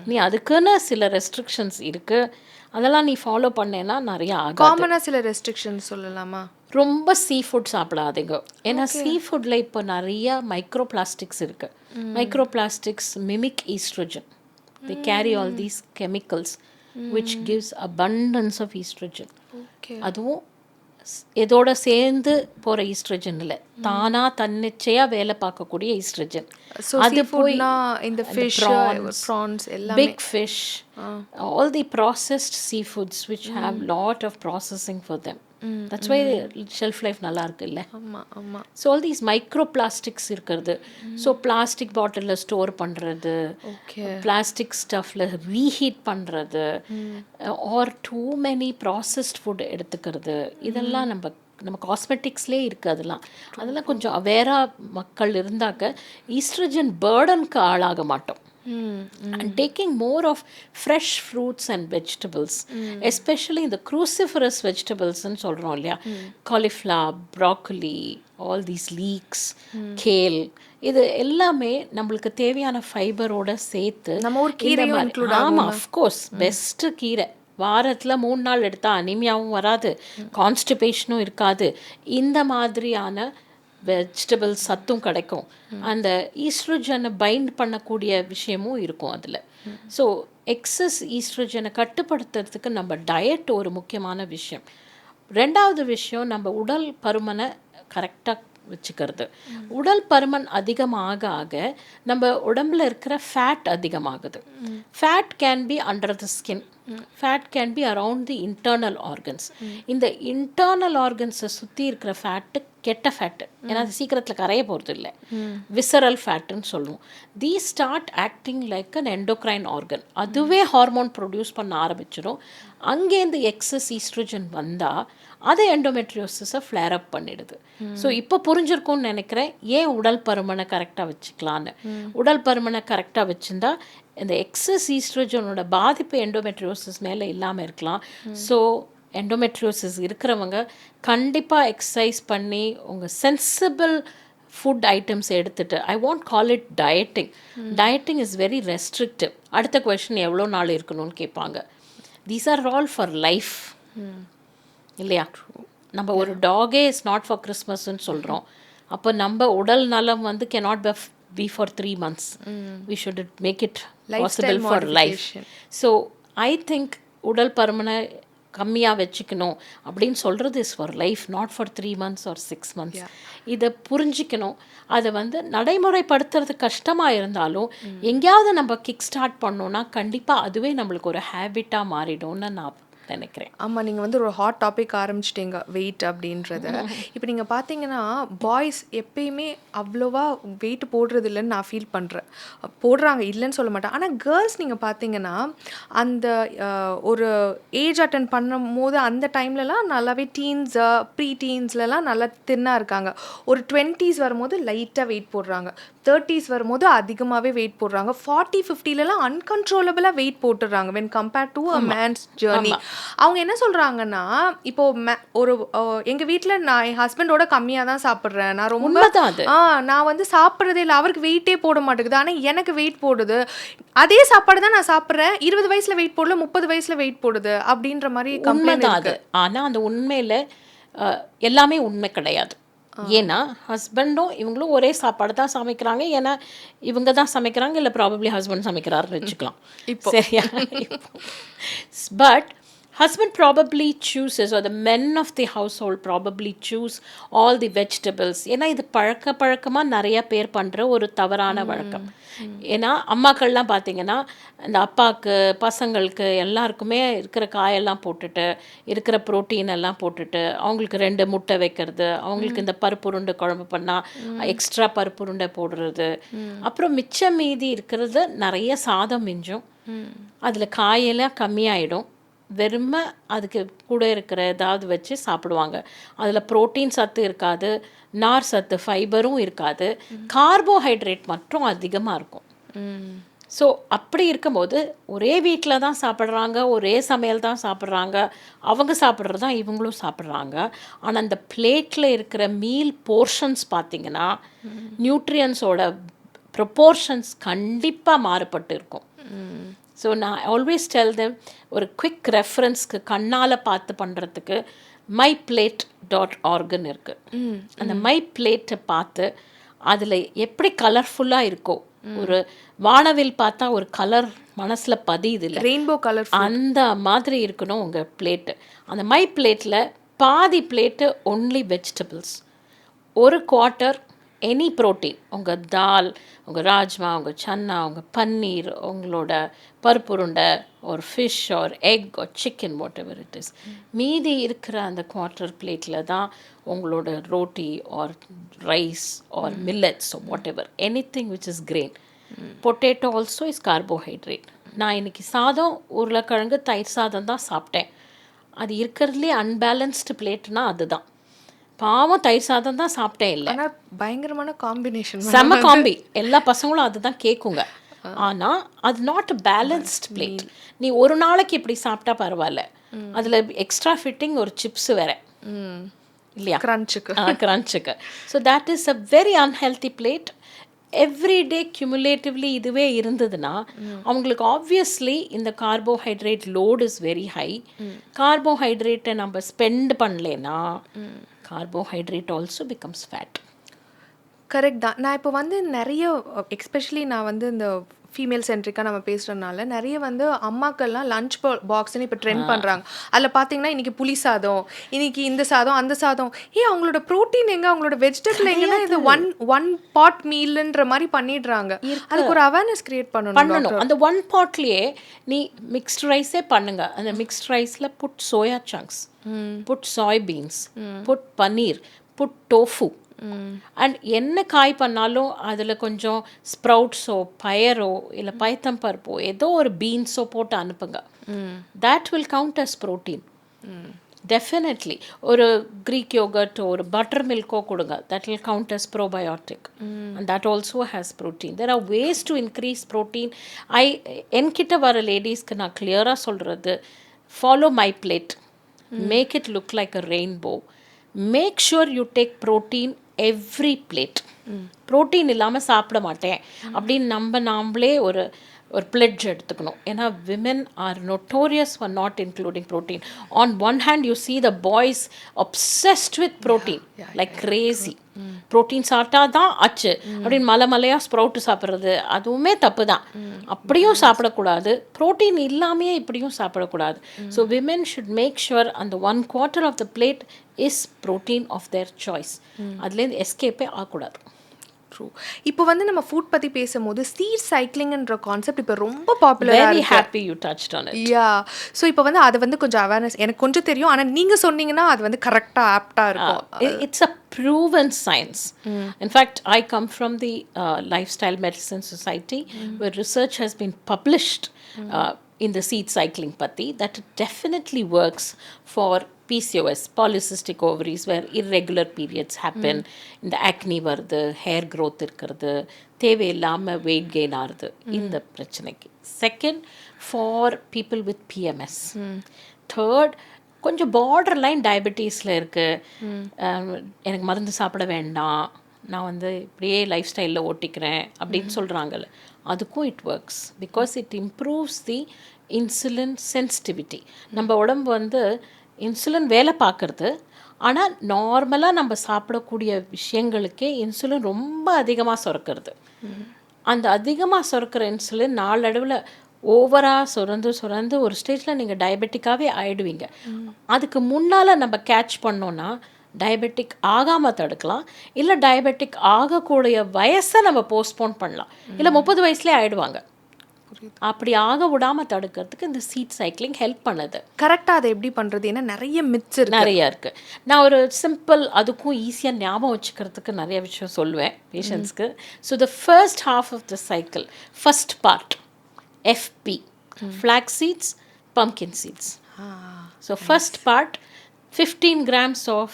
நீ அதுக்குன்னு சில ரெஸ்ட்ரிக்ஷன்ஸ் இருக்குது, அதெல்லாம் நீ ஃபாலோ பண்ணேன்னா நிறையா ஆகும். காமனாக சில ரெஸ்ட்ரிக்ஷன்ஸ் சொல்லலாமா? ரொம்ப சீ ஃபுட் சாப்பிடாதீங்க. ஏன்னா சீ ஃபுட்டில் இப்போ நிறைய மைக்ரோ பிளாஸ்டிக்ஸ் இருக்குது. Microplastics mimic estrogen. They carry all these chemicals which gives abundance of estrogen. Okay. அதுவும் இதோட சேர்ந்து போகிற ஈஸ்ட்ரஜன் இல்லை, தானாக தன்னிச்சையாக வேலை பார்க்கக்கூடிய ஈஸ்ட்ரஜன். ஸோ அது போய் இந்த ஃபிஷ் ப்ரான்ஸ் எல்லாம் big fish, all the processed seafoods which have lot of processing for them. That's why shelf life நல்லா இருக்கு இல்லை. ஆமாம் ஆமாம். ஸோ ஆல் தீஸ் மைக்ரோபிளாஸ்டிக்ஸ் இருக்கிறது. ஸோ பிளாஸ்டிக் பாட்டிலில் ஸ்டோர் பண்ணுறது, ஓகே, பிளாஸ்டிக் ஸ்டஃப்பில் ரீஹீட் பண்ணுறது, or too many processed food எடுத்துக்கிறது, இதெல்லாம் நம்ம காஸ்மெட்டிக்ஸ்லேயே இருக்குது. அதெல்லாம் கொஞ்சம் அவேராக மக்கள் இருந்தாக்க ஈஸ்ட்ரஜன் பேர்டனுக்கு ஆளாக மாட்டோம். And taking more of fresh fruits and vegetables, especially the cruciferous vegetables ன்னு சொல்கிறோம் இல்லையா, cauliflower, broccoli, all these leeks, kale, இது எல்லாமே நம்மளுக்கு தேவையான ஃபைபரோட சேர்த்து நம்ம ஒரு கீரையும் இன்க்ளூட் ஆகும். ஆமாம், அஃப்கோர்ஸ் பெஸ்ட்டு கீரை. வாரத்தில் 3 நாள் எடுத்தால் அனிமியாவும் வராது, கான்ஸ்டிபேஷனும் இருக்காது, இந்த மாதிரியான வெஜிடபிள்ஸ் சத்தும் கிடைக்கும், அந்த ஈஸ்ட்ரோஜனை பைண்ட் பண்ணக்கூடிய விஷயமும் இருக்கும் அதில். ஸோ எக்ஸஸ் ஈஸ்ட்ரோஜனை கட்டுப்படுத்துறதுக்கு நம்ம டயட் ஒரு முக்கியமான விஷயம். 2வது விஷயம், நம்ம உடல் பருமனை கரெக்டாக வச்சுக்கிறது. உடல் பருமன் அதிகமாக ஆக நம்ம உடம்புல இருக்கிற ஃபேட் அதிகமாகுது. Fat can be under the skin, fat can be around the internal organs. இந்த இன்டர்னல் ஆர்கன்ஸை சுற்றி இருக்கிற ஃபேட்டு கெட்ட ஃபேட்டு, ஏன்னா அது சீக்கிரத்தில் கரைய போகிறது இல்லை, விசரல் ஃபேட்டுன்னு சொல்லுவோம். These start acting like an endocrine organ. அதுவே ஹார்மோன் ப்ரொடியூஸ் பண்ண ஆரம்பிச்சிடும். அங்கேருந்து எக்ஸஸ் ஈஸ்ட்ரோஜன் வந்தால் அது எண்டோமெட்ரியோசிஸை ஃப்ளேர் அப் பண்ணிடுது. ஸோ இப்போ புரிஞ்சிருக்கும்னு நினைக்கிறேன் ஏன் உடல் பருமனை கரெக்டாக வச்சுக்கலான்னு. உடல் பருமனை கரெக்டாக வச்சுருந்தா இந்த எக்ஸஸ் ஈஸ்ட்ரோஜனோட பாதிப்பு எண்டோமெட்ரியோசிஸ் மேலே இல்லாமல் இருக்கலாம். ஸோ எண்டோமெட்ரியோசிஸ் இருக்கிறவங்க கண்டிப்பாக எக்ஸசைஸ் பண்ணி உங்கள் சென்சிபிள் ஃபுட் ஐட்டம்ஸ் எடுத்துகிட்டு, I want call it dieting. Dieting is very restrictive. அடுத்த கொஷின் எவ்வளோ நாள் இருக்கணும்னு கேட்பாங்க. These are all for life இல்லையா? நம்ம ஒரு டாகே இஸ் நாட் ஃபார் கிறிஸ்மஸ்ன்னு சொல்கிறோம். அப்போ நம்ம உடல் நலம் வந்து cannot be for 3 months. We should make it possible for life. So I think உடல் பருமனை கம்மியாக வச்சுக்கணும் அப்படின்னு சொல்கிறது is for life, not for 3 months or 6 months. இதை புரிஞ்சிக்கணும். அதை வந்து நடைமுறைப்படுத்துறது கஷ்டமாக இருந்தாலும் எங்கேயாவது நம்ம கிக் ஸ்டார்ட் பண்ணோன்னா கண்டிப்பாக அதுவே நம்மளுக்கு ஒரு ஹேபிட்டாக மாறிடும்னு நான் நினைக்கிறேன். ஆமாம், நீங்கள் வந்து ஒரு ஹாட் டாபிக் ஆரம்பிச்சிட்டிங்க, வெயிட் அப்படின்றத. இப்போ நீங்கள் பார்த்தீங்கன்னா பாய்ஸ் எப்பயுமே அவ்வளோவா வெயிட் போடுறது இல்லைன்னு நான் ஃபீல் பண்ணுறேன். போடுறாங்க, இல்லைன்னு சொல்ல மாட்டேன். ஆனால் கேர்ள்ஸ் நீங்கள் பார்த்தீங்கன்னா அந்த ஒரு ஏஜ் அட்டன் பண்ணும் போது அந்த டைம்லலாம் நல்லாவே டீன்ஸ் ப்ரீ டீன்ஸ்லலாம் நல்லா தின்னாக இருக்காங்க. ஒரு 20s வரும்போது லைட்டாக வெயிட் போடுறாங்க, 30s வரும்போது அதிகமாகவே வெயிட் போடுறாங்க, 40-50லலாம் அன்கன்ட்ரோலபிளாக வெயிட் போட்டுடுறாங்க when compared to a mens journey. அவங்க என்ன சொல்கிறாங்கன்னா, இப்போது ஒரு எங்கள் வீட்டில் நான் என் ஹஸ்பண்டோட கம்மியாக தான் சாப்பிட்றேன், நான் ரொம்ப நான் வந்து சாப்பிட்றதே இல்லை, அவருக்கு வெயிட்டே போட மாட்டேங்குது, ஆனால் எனக்கு வெயிட் போடுது, அதே சாப்பாடு தான் நான் சாப்பிட்றேன், 20 வயசில் வெயிட் போடல 30 வயசில் வெயிட் போடுது அப்படின்ற மாதிரி கம்ப்ளைண்ட் இருக்கு. ஆனால் அந்த உண்மையில் எல்லாமே உண்மை கிடையாது. ஏன்னா ஹஸ்பண்டும் இவங்களும் ஒரே சாப்பாடு தான் சமைக்கிறாங்க, ஏன்னா இவங்க தான் சமைக்கிறாங்க, இல்லை ப்ராபப்ளி ஹஸ்பண்ட் சமைக்கிறாருன்னு வச்சுக்கலாம் இப்போ, சரியா? But husband probably chooses, or the men of the household probably choose all the vegetables. ஏன்னா இது பழக்கமாக நிறைய பேர் பண்ணுற ஒரு தவறான வழக்கம். ஏன்னா அம்மாக்கள்லாம் பார்த்தீங்கன்னா இந்த அப்பாவுக்கு பசங்களுக்கு எல்லாருக்குமே இருக்கிற காயெல்லாம் போட்டுட்டு இருக்கிற ப்ரோட்டீன் எல்லாம் போட்டுட்டு அவங்களுக்கு 2 முட்டை வைக்கிறது, அவங்களுக்கு இந்த பருப்பு உருண்டை குழம்பு பண்ணால் எக்ஸ்ட்ரா பருப்பு உருண்டை போடுறது, அப்புறம் மிச்சம் மீதி இருக்கிறது நிறைய சாதம் மிஞ்சும், அதில் காயெல்லாம் கம்மியாயிடும், வெறுமை அதுக்கு கூட இருக்கிற ஏதாவது வச்சு சாப்பிடுவாங்க. அதில் ப்ரோட்டீன் சத்து இருக்காது, நார் சத்து ஃபைபரும் இருக்காது, கார்போஹைட்ரேட் மட்டும் அதிகமாக இருக்கும். ஸோ அப்படி இருக்கும்போது ஒரே வீட்டில் தான் சாப்பிட்றாங்க, ஒரே சமையல் தான் சாப்பிட்றாங்க, அவங்க சாப்பிட்றது தான் இவங்களும் சாப்பிட்றாங்க. ஆனால் அந்த பிளேட்டில் இருக்கிற மீல் போர்ஷன்ஸ் பார்த்திங்கன்னா நியூட்ரியன்ஸோட ப்ரொப்போர்ஷன்ஸ் கண்டிப்பாக மாறுபட்டு இருக்கும். ஸோ நான் ஆல்வேஸ் டெல் தெம், ஒரு குவிக் ரெஃபரன்ஸ்க்கு கண்ணால் பார்த்து பண்ணுறதுக்கு myplate.org இருக்குது. அந்த மை பிளேட்டை பார்த்து அதில் எப்படி கலர்ஃபுல்லாக இருக்கோ, ஒரு வானவில் பார்த்தா ஒரு கலர் மனசில் பதியுது இல்லை, ரெயின்போ கலர் அந்த மாதிரி இருக்கணும் உங்கள் பிளேட்டு. அந்த மை பிளேட்டில் பாதி பிளேட்டு ஒன்லி வெஜிடபிள்ஸ், ஒரு குவார்ட்டர் எனி ப்ரோட்டீன், உங்கள் தால், உங்கள் ராஜ்மா, உங்கள் சன்னா, உங்கள் பன்னீர், உங்களோட பருப்புருண்டை, ஒரு fish or egg or chicken, whatever it is. மீதி இருக்கிற அந்த குவார்ட்டர் பிளேட்டில் தான் உங்களோட roti or rice or millets whatever, anything which is grain. Potato also is carbohydrate. நான் இன்றைக்கி சாதம், உருளைக்கிழங்கு, தயிர் சாதம் தான் சாப்பிட்டேன். அது இருக்கிறதுலே அன்பேலன்ஸ்டு பிளேட்னா அதுதான். பாவம் தயிர் சாதம் தான் சாப்பிட்டேன் இல்லை, பயங்கரமான காம்பினேஷன், செம்ம காம்பி, எல்லா பசங்களும் அதுதான் கேட்குங்க. ஆனால் அது நாட் அ பேலன்ஸ்ட் பிளேட். நீ ஒரு நாளைக்கு இப்படி சாப்பிட்டா பரவாயில்ல, அதில் எக்ஸ்ட்ரா ஃபிட்டிங் ஒரு சிப்ஸ் வேற இல்லையா, கிரன்ச்சுக்கு. So that is a very unhealthy plate. Everyday cumulatively இதுவே இருந்ததுன்னா அவங்களுக்கு ஆப்வியஸ்லி இந்த carbohydrate load is very high. கார்போஹைட்ரேட்டை நம்ம ஸ்பெண்ட் பண்ணலேன்னா carbohydrate also becomes fat. Correct தான். நான் இப்போ வந்து நிறைய எக்ஸ்பெஷலி நான் வந்து இந்த ஃபீமேல் சென்ட்ரிக்காக நம்ம பேசுகிறதுனால நிறைய வந்து அம்மாக்கள்லாம் லஞ்ச் பாக்ஸ்ன்னு இப்போ ட்ரெண்ட் பண்ணுறாங்க. அதில் பார்த்தீங்கன்னா இன்றைக்கி புளி சாதம், இன்றைக்கி இந்த சாதம், அந்த சாதம். அவங்களோட ப்ரோட்டீன் எங்கே, அவங்களோட வெஜிடபிள் எங்கன்னா இது ஒன் பாட் மீல்ன்ற மாதிரி பண்ணிடுறாங்க. அதுக்கு ஒரு அவேர்னஸ் கிரியேட் பண்ணணும். அந்த ஒன் பாட்லேயே நீ மிக்ஸ்ட் ரைஸே பண்ணுங்க. அந்த மிக்ஸ்ட் ரைஸில் put soya chunks, put soybeans, put paneer, put tofu. And என்ன காய் பண்ணாலும் அதில் கொஞ்சம் ஸ்ப்ரவுட்ஸோ பயரோ இல்லை பைத்தம் பருப்போ ஏதோ ஒரு பீன்ஸோ போட்டு அனுப்புங்க. that will count as protein. Definitely ஒரு க்ரீக் யோகர்ட்டோ ஒரு பட்டர் மில்க்கோ கொடுங்க, that will count as probiotic. and that also has protein. there are ways to increase protein. என்கிட்ட வர லேடிஸ்க்கு நான் கிளியராக சொல்கிறது, follow my plate, make it look like a rainbow, make sure you take protein every plate. Protein இல்லாமல் சாப்பிட மாட்டேன் அப்படின்னு நாமளே ஒரு பிளெட்ஜ் எடுத்துக்கணும். ஏன்னா women are notorious for not including protein. On one hand you see the boys obsessed with protein like crazy. Protein சாப்பிட்டா தான் ஆச்சு அப்படின்னு மலையாக ஸ்ப்ரவுட்டு சாப்பிட்றது அதுவுமே தப்பு தான். அப்படியும் சாப்பிடக்கூடாது, ப்ரோட்டீன் இல்லாமையே இப்படியும் சாப்பிடக்கூடாது. So women should make sure அந்த 1/4 of the plate is protein of their choice. அதுலேருந்து எஸ்கேப்பே ஆகக்கூடாது. ட்ரூ. இப்போ வந்து நம்ம ஃபுட் பற்றி பேசும்போது சீட் சைக்கிளிங்ன்ற கான்செப்ட் இப்போ ரொம்ப பாப்புலராக very happy you touched on it. Yeah. So இப்போ வந்து அதை வந்து கொஞ்சம் அவேர்னஸ் எனக்கு கொஞ்சம் தெரியும், ஆனால் நீங்கள் சொன்னீங்கன்னா அது வந்து கரெக்டாக ஆப்டாக இருக்கும். It's a proven science. In fact, I come from the Lifestyle Medicine Society, where research has been published in the seed cycling patti that it definitely works for PCOS, polycystic ovaries, where irregular periods happen, இந்த acne வருது, hair growth இருக்கிறது, தேவையில்லாமல் weight gain ஆகுது இந்த பிரச்சனைக்கு. Second, for people with PMS. Third, கொஞ்சம் பார்டர் லைன் டயபெட்டீஸில் இருக்குது, எனக்கு மருந்து சாப்பிட வேண்டாம், நான் வந்து இப்படியே லைஃப் ஸ்டைலில் ஓட்டிக்கிறேன் அப்படின்னு சொல்கிறாங்கல்ல, அதுக்கும் it works because it improves the insulin sensitivity. நம்ம உடம்பு வந்து இன்சுலின் வேலை பார்க்குறது, ஆனால் நார்மலாக நம்ம சாப்பிடக்கூடிய விஷயங்களுக்கே இன்சுலின் ரொம்ப அதிகமாக சுரக்கிறது. அந்த அதிகமாக சுரக்கிற இன்சுலின் நாளடைவில் ஓவராக சுரந்து ஒரு ஸ்டேஜில் நீங்கள் டயபெட்டிக்காகவே ஆகிடுவீங்க. அதுக்கு முன்னால் நம்ம கேட்ச் பண்ணோன்னா டயபெட்டிக் ஆகாமல் தடுக்கலாம், இல்லை டயபெட்டிக் ஆகக்கூடிய வயசை நம்ம போஸ்ட்போன் பண்ணலாம், இல்லை 30 வயசுலேயே ஆகிடுவாங்க. அப்படி ஆக விடாமல் தடுக்கிறதுக்கு இந்த சீட் சைக்கிளிங் ஹெல்ப் பண்ணுது. கரெக்டாக அதை எப்படி பண்ணுறது? ஏன்னா நிறைய மித்ஸ் நிறையா இருக்குது. நான் ஒரு சிம்பிள் அதுக்கும் ஈஸியாக ஞாபகம் வச்சுக்கிறதுக்கு நிறைய விஷயம் சொல்லுவேன் பேஷண்ட்ஸ்க்கு. So the first half of the cycle, first part FP, flax seeds, pumpkin seeds. So first part, 15 grams of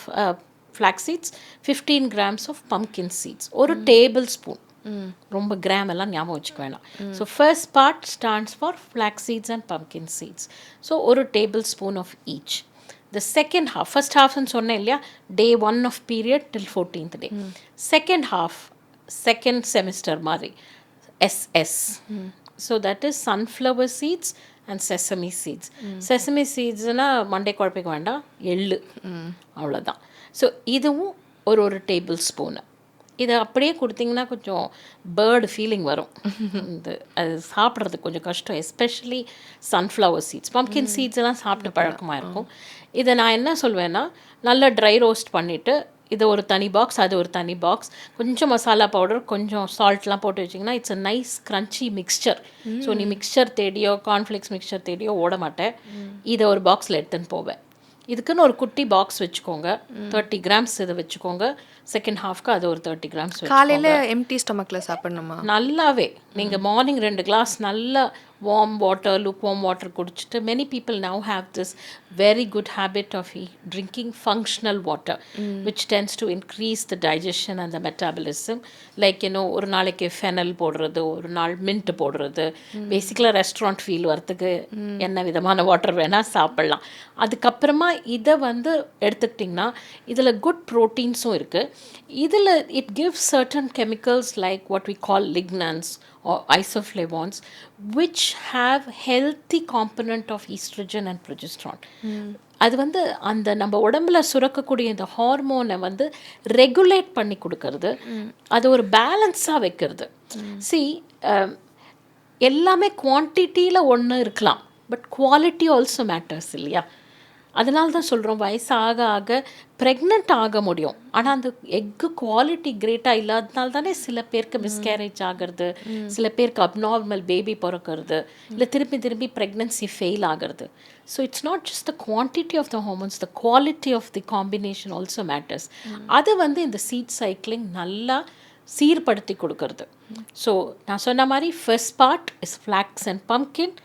flax seeds, 15 grams of pumpkin seeds, ஒரு டேபிள் ஸ்பூன். ரொம்ப கிராம் எல்லாம் ஞாபகம் வச்சுக்க வேணாம். So first part stands for flax seeds and pumpkin seeds. So ஒரு tablespoon of each. The second half, first ஹாஃப்னு சொன்னேன் இல்லையா, day 1 of period till 14th day. Second half second semester மாதிரி SS. So that is sunflower seeds and sesame seeds. Sesame சீட்ஸ்னால் மண்டே குழப்பிக்க வேண்டாம், எள்ளு, அவ்வளோதான். ஸோ இதுவும் ஒரு டேபிள் ஸ்பூனு. இதை அப்படியே கொடுத்தீங்கன்னா கொஞ்சம் பேர்டு ஃபீலிங் வரும். அது சாப்பிட்றதுக்கு கொஞ்சம் கஷ்டம். Especially sunflower seeds, pumpkin seeds எல்லாம் சாப்பிட்டு பழக்கமாக இருக்கும். இதை நான் என்ன சொல்வேன்னா, நல்லா ட்ரை ரோஸ்ட் பண்ணிவிட்டு இது ஒரு தனி பாக்ஸ், அது ஒரு தனி பாக்ஸ், கொஞ்சம் மசாலா பவுடர், கொஞ்சம் சால்ட்லாம் போட்டு வச்சிங்கன்னா it's a nice crunchy mixture. So நீ மிக்சர் தேடியோ கார்ன்ஃப்ளேக்ஸ் மிக்சர் தேடியோ ஓட மாட்டேன். இதை ஒரு பாக்ஸில் எடுத்துன்னு போவேன். இதுக்குன்னு ஒரு குட்டி பாக்ஸ் வச்சுக்கோங்க. 30 grams இதை வச்சுக்கோங்க. செகண்ட் ஹாஃப்க்கு அது ஒரு 30 grams. காலையில் எம்டி ஸ்டொமக்கில் சாப்பிடணுமா? நல்லாவே நீங்கள் மார்னிங் 2 glass நல்லா warm water, lukewarm water குடிச்சிட்டு, many people now have this very good habit of drinking functional water, which tends to increase the digestion and the metabolism. Like, you know, ஒரு நாளைக்கு ஃபெனல் போடுறது, ஒரு நாள் மின்ட் போடுறது, பேசிக்கலாக ரெஸ்டாரண்ட் ஃபீல் வரத்துக்கு என்ன விதமான வாட்டர் வேணால் சாப்பிட்லாம். அதுக்கப்புறமா இதை வந்து எடுத்துக்கிட்டிங்கன்னா இதில் குட் ப்ரோட்டீன்ஸும் இருக்குது. இதில் it gives certain chemicals like what we call lignans or isoflavones, which have healthy component of estrogen and progesterone. அது வந்து அந்த நம்ம உடம்புல சுரக்கக்கூடிய இந்த ஹார்மோனை வந்து ரெகுலேட் பண்ணி கொடுக்கறது, அது ஒரு பேலன்ஸாக வைக்கிறது. எல்லாமே குவான்டிட்டியில் ஒன்று இருக்கலாம், பட் குவாலிட்டி ஆல்சோ மேட்டர்ஸ் இல்லையா? அதனால தான் சொல்கிறோம், வயசு ஆக ஆக ப்ரெக்னென்ட் ஆக முடியும், ஆனால் அந்த எக்கு குவாலிட்டி கிரேட்டாக இல்லாதனால தானே சில பேருக்கு மிஸ்கேரேஜ் ஆகிறது, சில பேருக்கு அப்நார்மல் பேபி பிறக்கிறது, இல்லை திருப்பி திருப்பி ப்ரெக்னென்சி ஃபெயில் ஆகிறது. So it's not just the quantity of the hormones, the quality of the combination also matters. அது வந்து இந்த சீட் சைக்கிளிங் நல்லா சீர்படுத்தி கொடுக்கறது. ஸோ நான் சொன்ன மாதிரி first part is flax and pumpkin,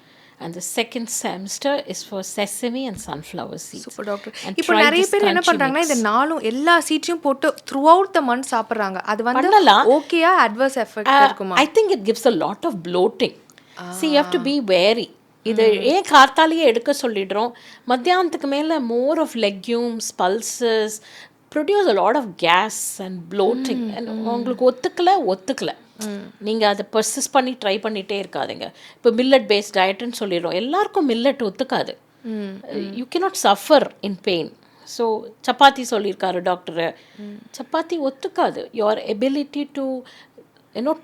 and the second semester is for sesame and sunflower seeds. Super doctor. இப்போ நிறைய பேர் என்ன பண்றாங்கன்னா இந்த நாளும் எல்லா சீட்ஸையும் போட்டு throughout the month சாப்பிடுறாங்க. அது வந்து ஓகேயா அட்வர்ஸ் எஃபெக்ட் இருக்குமா? I think it gives a lot of bloating. See, you have to be wary. இது ஏன் கார்த்தாலேயே எடுக்க சொல்லிடுறோம், மத்தியானத்துக்கு மேலே more of legumes, pulses produce a lot of gas and bloating. and உங்களுக்கு ஒத்துக்கலை நீங்கள் அதை பர்சிஸ்ட் பண்ணி ட்ரை பண்ணிகிட்டே இருக்காதுங்க. இப்போ மில்லட் பேஸ்ட் டயட்டுன்னு சொல்லிடுறோம், எல்லாருக்கும் மில்லட் ஒத்துக்காது. You cannot suffer in pain. So chapati சொல்லியிருக்காரு டாக்டரு, சப்பாத்தி ஒத்துக்காது. Your ability to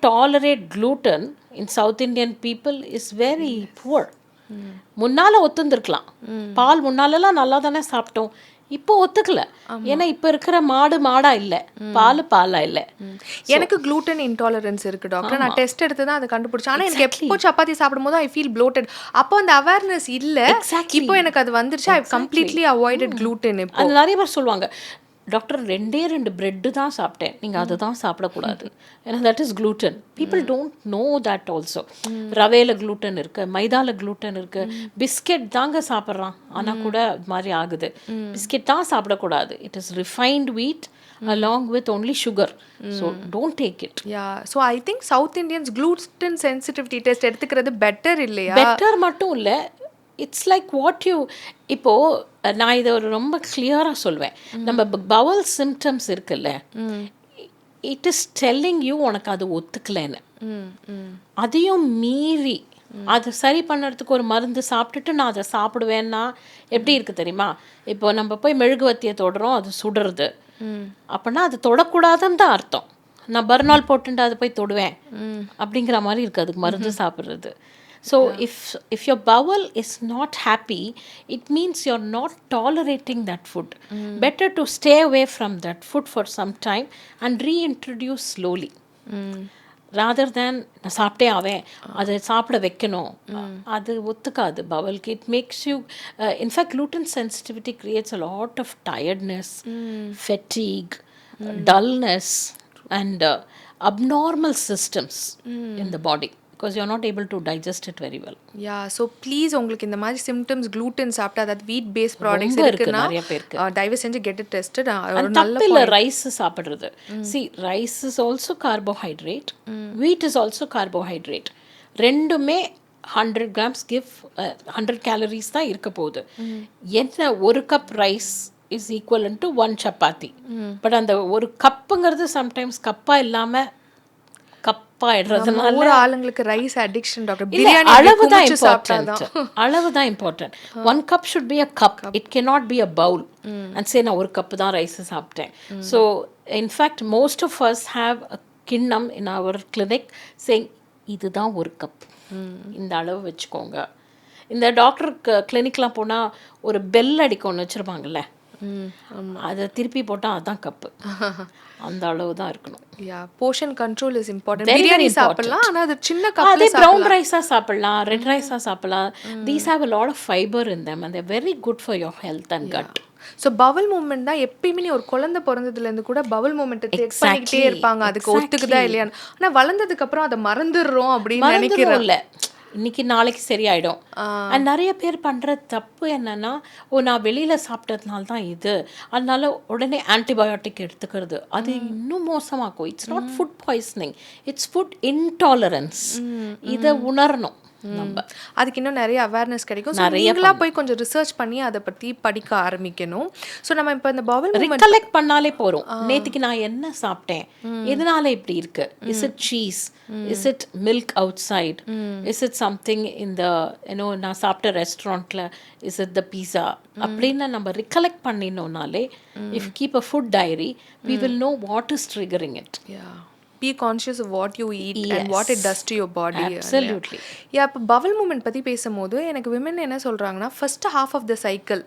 tolerate gluten in South Indian people is very poor. முன்னால் ஒத்துந்துருக்கலாம், பால் முன்னாலெல்லாம் நல்லா தானே சாப்பிட்டோம், இப்போ ஒத்துக்கல. ஏன்னா இப்போ இருக்கிற மாடா இல்லை, பாலா இல்லை. எனக்கு gluten intolerance இருக்கு டாக்டர். நான் டெஸ்ட் எடுத்து தான் அதை கண்டுபிடிச்சேன். ஆனால் எனக்கு எப்போ சப்பாத்தி சாப்பிடும்போது ஐ ஃபீல் bloated. அப்போ அந்த அவேர்னஸ் இல்லை. இப்போ எனக்கு அது வந்துருச்சு. I completely avoided gluten. இப்போ அது நிறைய பேர் சொல்லுவாங்க, டாக்டர் 2 பிரெட்டு தான் சாப்பிட்டேன், நீங்கள் அதை தான் சாப்பிடக்கூடாது, ஏன்னா that is gluten. People don't know that also. ரவையில் gluten இருக்குது, மைதாவில் gluten இருக்குது. பிஸ்கெட் தாங்க சாப்பிட்றான், ஆனால் கூட அது மாதிரி ஆகுது. பிஸ்கெட் தான் சாப்பிடக்கூடாது. இட் இஸ் ரிஃபைன்ட் வீட் along with only sugar. So don't take it. Yeah. So I think South Indians gluten sensitivity test எடுத்துக்கிறது பெட்டர் இல்லையா? பெட்டர் மட்டும் இல்லை, இட்ஸ் லைக் வாட் யூ. இப்போது நான் இதை ஒரு ரொம்ப கிளியராக சொல்வேன், நம்ம பவல் சிம்டம்ஸ் இருக்குல்ல, இட் இஸ் டெல்லிங் யூ உனக்கு அது ஒத்துக்கலைன்னு. அதையும் மீறி அதை சரி பண்ணுறதுக்கு ஒரு மருந்து சாப்பிட்டுட்டு நான் அதை சாப்பிடுவேன்னா எப்படி இருக்குது தெரியுமா? இப்போ நம்ம போய் மெழுகுவத்தியை தொடுறோம், அது சுடுறது, அப்படின்னா அது தொடக்கூடாதுன்னு தான் அர்த்தம். நான் பர்னால் போட்டுட்டு அதை போய் தொடுவேன் அப்படிங்கிற மாதிரி இருக்குது அதுக்கு மருந்து சாப்பிட்றது. So if your bowel is not happy, it means you're not tolerating that food. Better to stay away from that food for some time and reintroduce slowly. Rather than நான் சாப்பிட்டே ஆவேன், அதை சாப்பிட வைக்கணும், அது ஒத்துக்காது பவலுக்கு. It makes you in fact gluten sensitivity creates a lot of tiredness, fatigue, dullness and abnormal systems in the body. Because you're not able to digest it very well. Yeah, so please உங்களுக்கு இந்த மாதிரி symptoms gluten சாப்பிட்டா, அதாவது wheat based products இருக்குன்னா தயவு செஞ்சு get it tested. தப்பில்லை ரைஸ் சாப்பிடுறது. See, rice is also carbohydrate, wheat is also carbohydrate. ரெண்டுமே 100 grams give 100 calories தான் இருக்க போகுது. என்ன ஒரு cup rice is equivalent to 1 chapati. But அந்த ஒரு கப்புங்கிறது சம்டைம்ஸ் கப்பாக இல்லாமல் கப்பாயிடுறதுனால ஆளுங்களுக்கு ரைஸ் அடிக்ஷன் டாக்டர். பிரியாணி அளவு தான் important. 1 cup should be a cup. It cannot be a bowl and say நான் ஒரு கப்பு தான் ரைஸ் சாப்பிட்டேன். So in fact most of us have a கிண்ணம் இன் அவர் கிளினிக் சேயிங் இதுதான் ஒரு கப், இந்த அளவு வச்சுக்கோங்க. இந்த டாக்டருக்கு கிளினிக்லாம் போனால் ஒரு பெல் அடிக்கொன்று வச்சுருப்பாங்கல்ல, அதை திருப்பி போட்டால் அதுதான் கப்பு. அந்த அளவு தான் இருக்கணும். Portion control is important. Biryani சாப்பிடலாம், ஆனால் அது சின்ன கப்ல அதே ப்ரௌன் ரைஸாக சாப்பிடலாம், ரெட் ரைஸாக சாப்பிடலாம். These have a lot of fiber in them and they're very good for your health and gut. So bowel movement தான் எப்பயுமே. நீ ஒரு குழந்தை பிறந்ததுலேருந்து கூட பவல் மூமெண்ட்டை செக் பண்ணிக்கிட்டே இருப்பாங்க, அதுக்கு ஒத்துக்குதா இல்லையான்னு. ஆனால் வளர்ந்ததுக்கு அப்புறம் அதை மறந்துடுறோம் அப்படின்னு நினைக்கிறோம். இல்லை, இன்னைக்கு நாளைக்கு சரியாயிடும். அண்ட் நிறைய பேர் பண்ணுற தப்பு என்னன்னா, நான் வெளியில் சாப்பிட்டதுனால தான் இது, அதனால உடனே ஆன்டிபயோட்டிக் எடுத்துக்கிறது. அது இன்னும் மோசமாக்கும். It's not food poisoning, it's food intolerance. இதை உணரணும். அதுக்கு இன்னும் நிறைய அவேர்னஸ் கிடைக்கும். நீங்களா போய் கொஞ்சம் ரிசர்ச் பண்ணி அதை பற்றி படிக்க ஆரம்பிக்கணும். ஸோ நம்ம இப்போ இந்த பவல் மூமெண்ட் கலெக்ட் பண்ணாலே போகிறோம். நேற்றுக்கு நான் என்ன சாப்பிட்டேன், எதனால இப்படி இருக்கு, is it cheese, is it milk outside, is it something இந்த நான் சாப்பிட்ட ரெஸ்டாரண்ட்டில், இஸ் இட் த பீஸா அப்படின்னு நம்ம ரிகலெக்ட் பண்ணினோம்னாலே, if keep a food diary we will know what is triggering it. Be conscious of what you eat and what it does to your body. Absolutely. இப்போ பவல் மூமெண்ட் பற்றி பேசும்போது எனக்கு விமன் என்ன சொல்கிறாங்கன்னா, first half of the cycle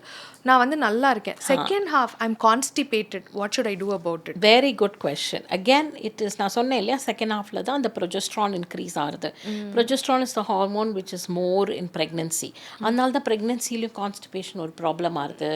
நான் வந்து நல்லா இருக்கேன், second half I am constipated, what should I do about it? Very good question. Again it is, நான் சொன்னேன் இல்லையா, செகண்ட் ஹாஃபில் தான் அந்த ப்ரொஜெஸ்ட்ரான் இன்க்ரீஸ் ஆகுது. Progesterone is the hormone which is more in pregnancy. அதனால தான் ப்ரெக்னென்சிலையும் கான்ஸ்டிபேஷன் ஒரு ப்ராப்ளம் ஆகுது.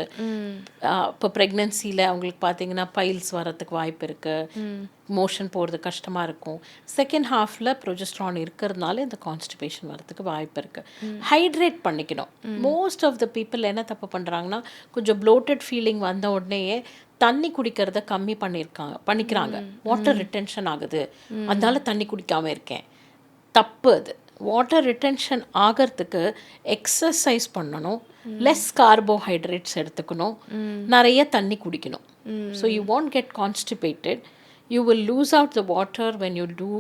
இப்போ ப்ரெக்னென்சியில் அவங்களுக்கு பார்த்தீங்கன்னா பைல்ஸ் வரத்துக்கு வாய்ப்பு இருக்குது, மோஷன் போகிறது கஷ்டமாக இருக்கும். செகண்ட் ஹாஃபில் ப்ரொஜெஸ்ட்ரான் இருக்கிறதுனால இந்த கான்ஸ்டிபேஷன் வரதுக்கு வாய்ப்பு இருக்குது. ஹைட்ரேட் பண்ணிக்கணும். மோஸ்ட் ஆஃப் த பீப்புள் என்ன தப்பு பண்ணுறாங்கன்னா, கொஞ்சம் ப்ளோட்டட் ஃபீலிங் வந்த உடனேயே தண்ணி குடிக்கிறத கம்மி பண்ணிக்கிறாங்க. வாட்டர் ரிட்டென்ஷன் ஆகுது, அதனால தண்ணி குடிக்காமல் இருக்கேன். தப்பு அது. வாட்டர் ரிட்டென்ஷன் ஆகிறதுக்கு எக்ஸசைஸ் பண்ணணும், லெஸ் கார்போஹைட்ரேட்ஸ் எடுத்துக்கணும், நிறைய தண்ணி குடிக்கணும். So you won't get constipated. You will lose out the water when you do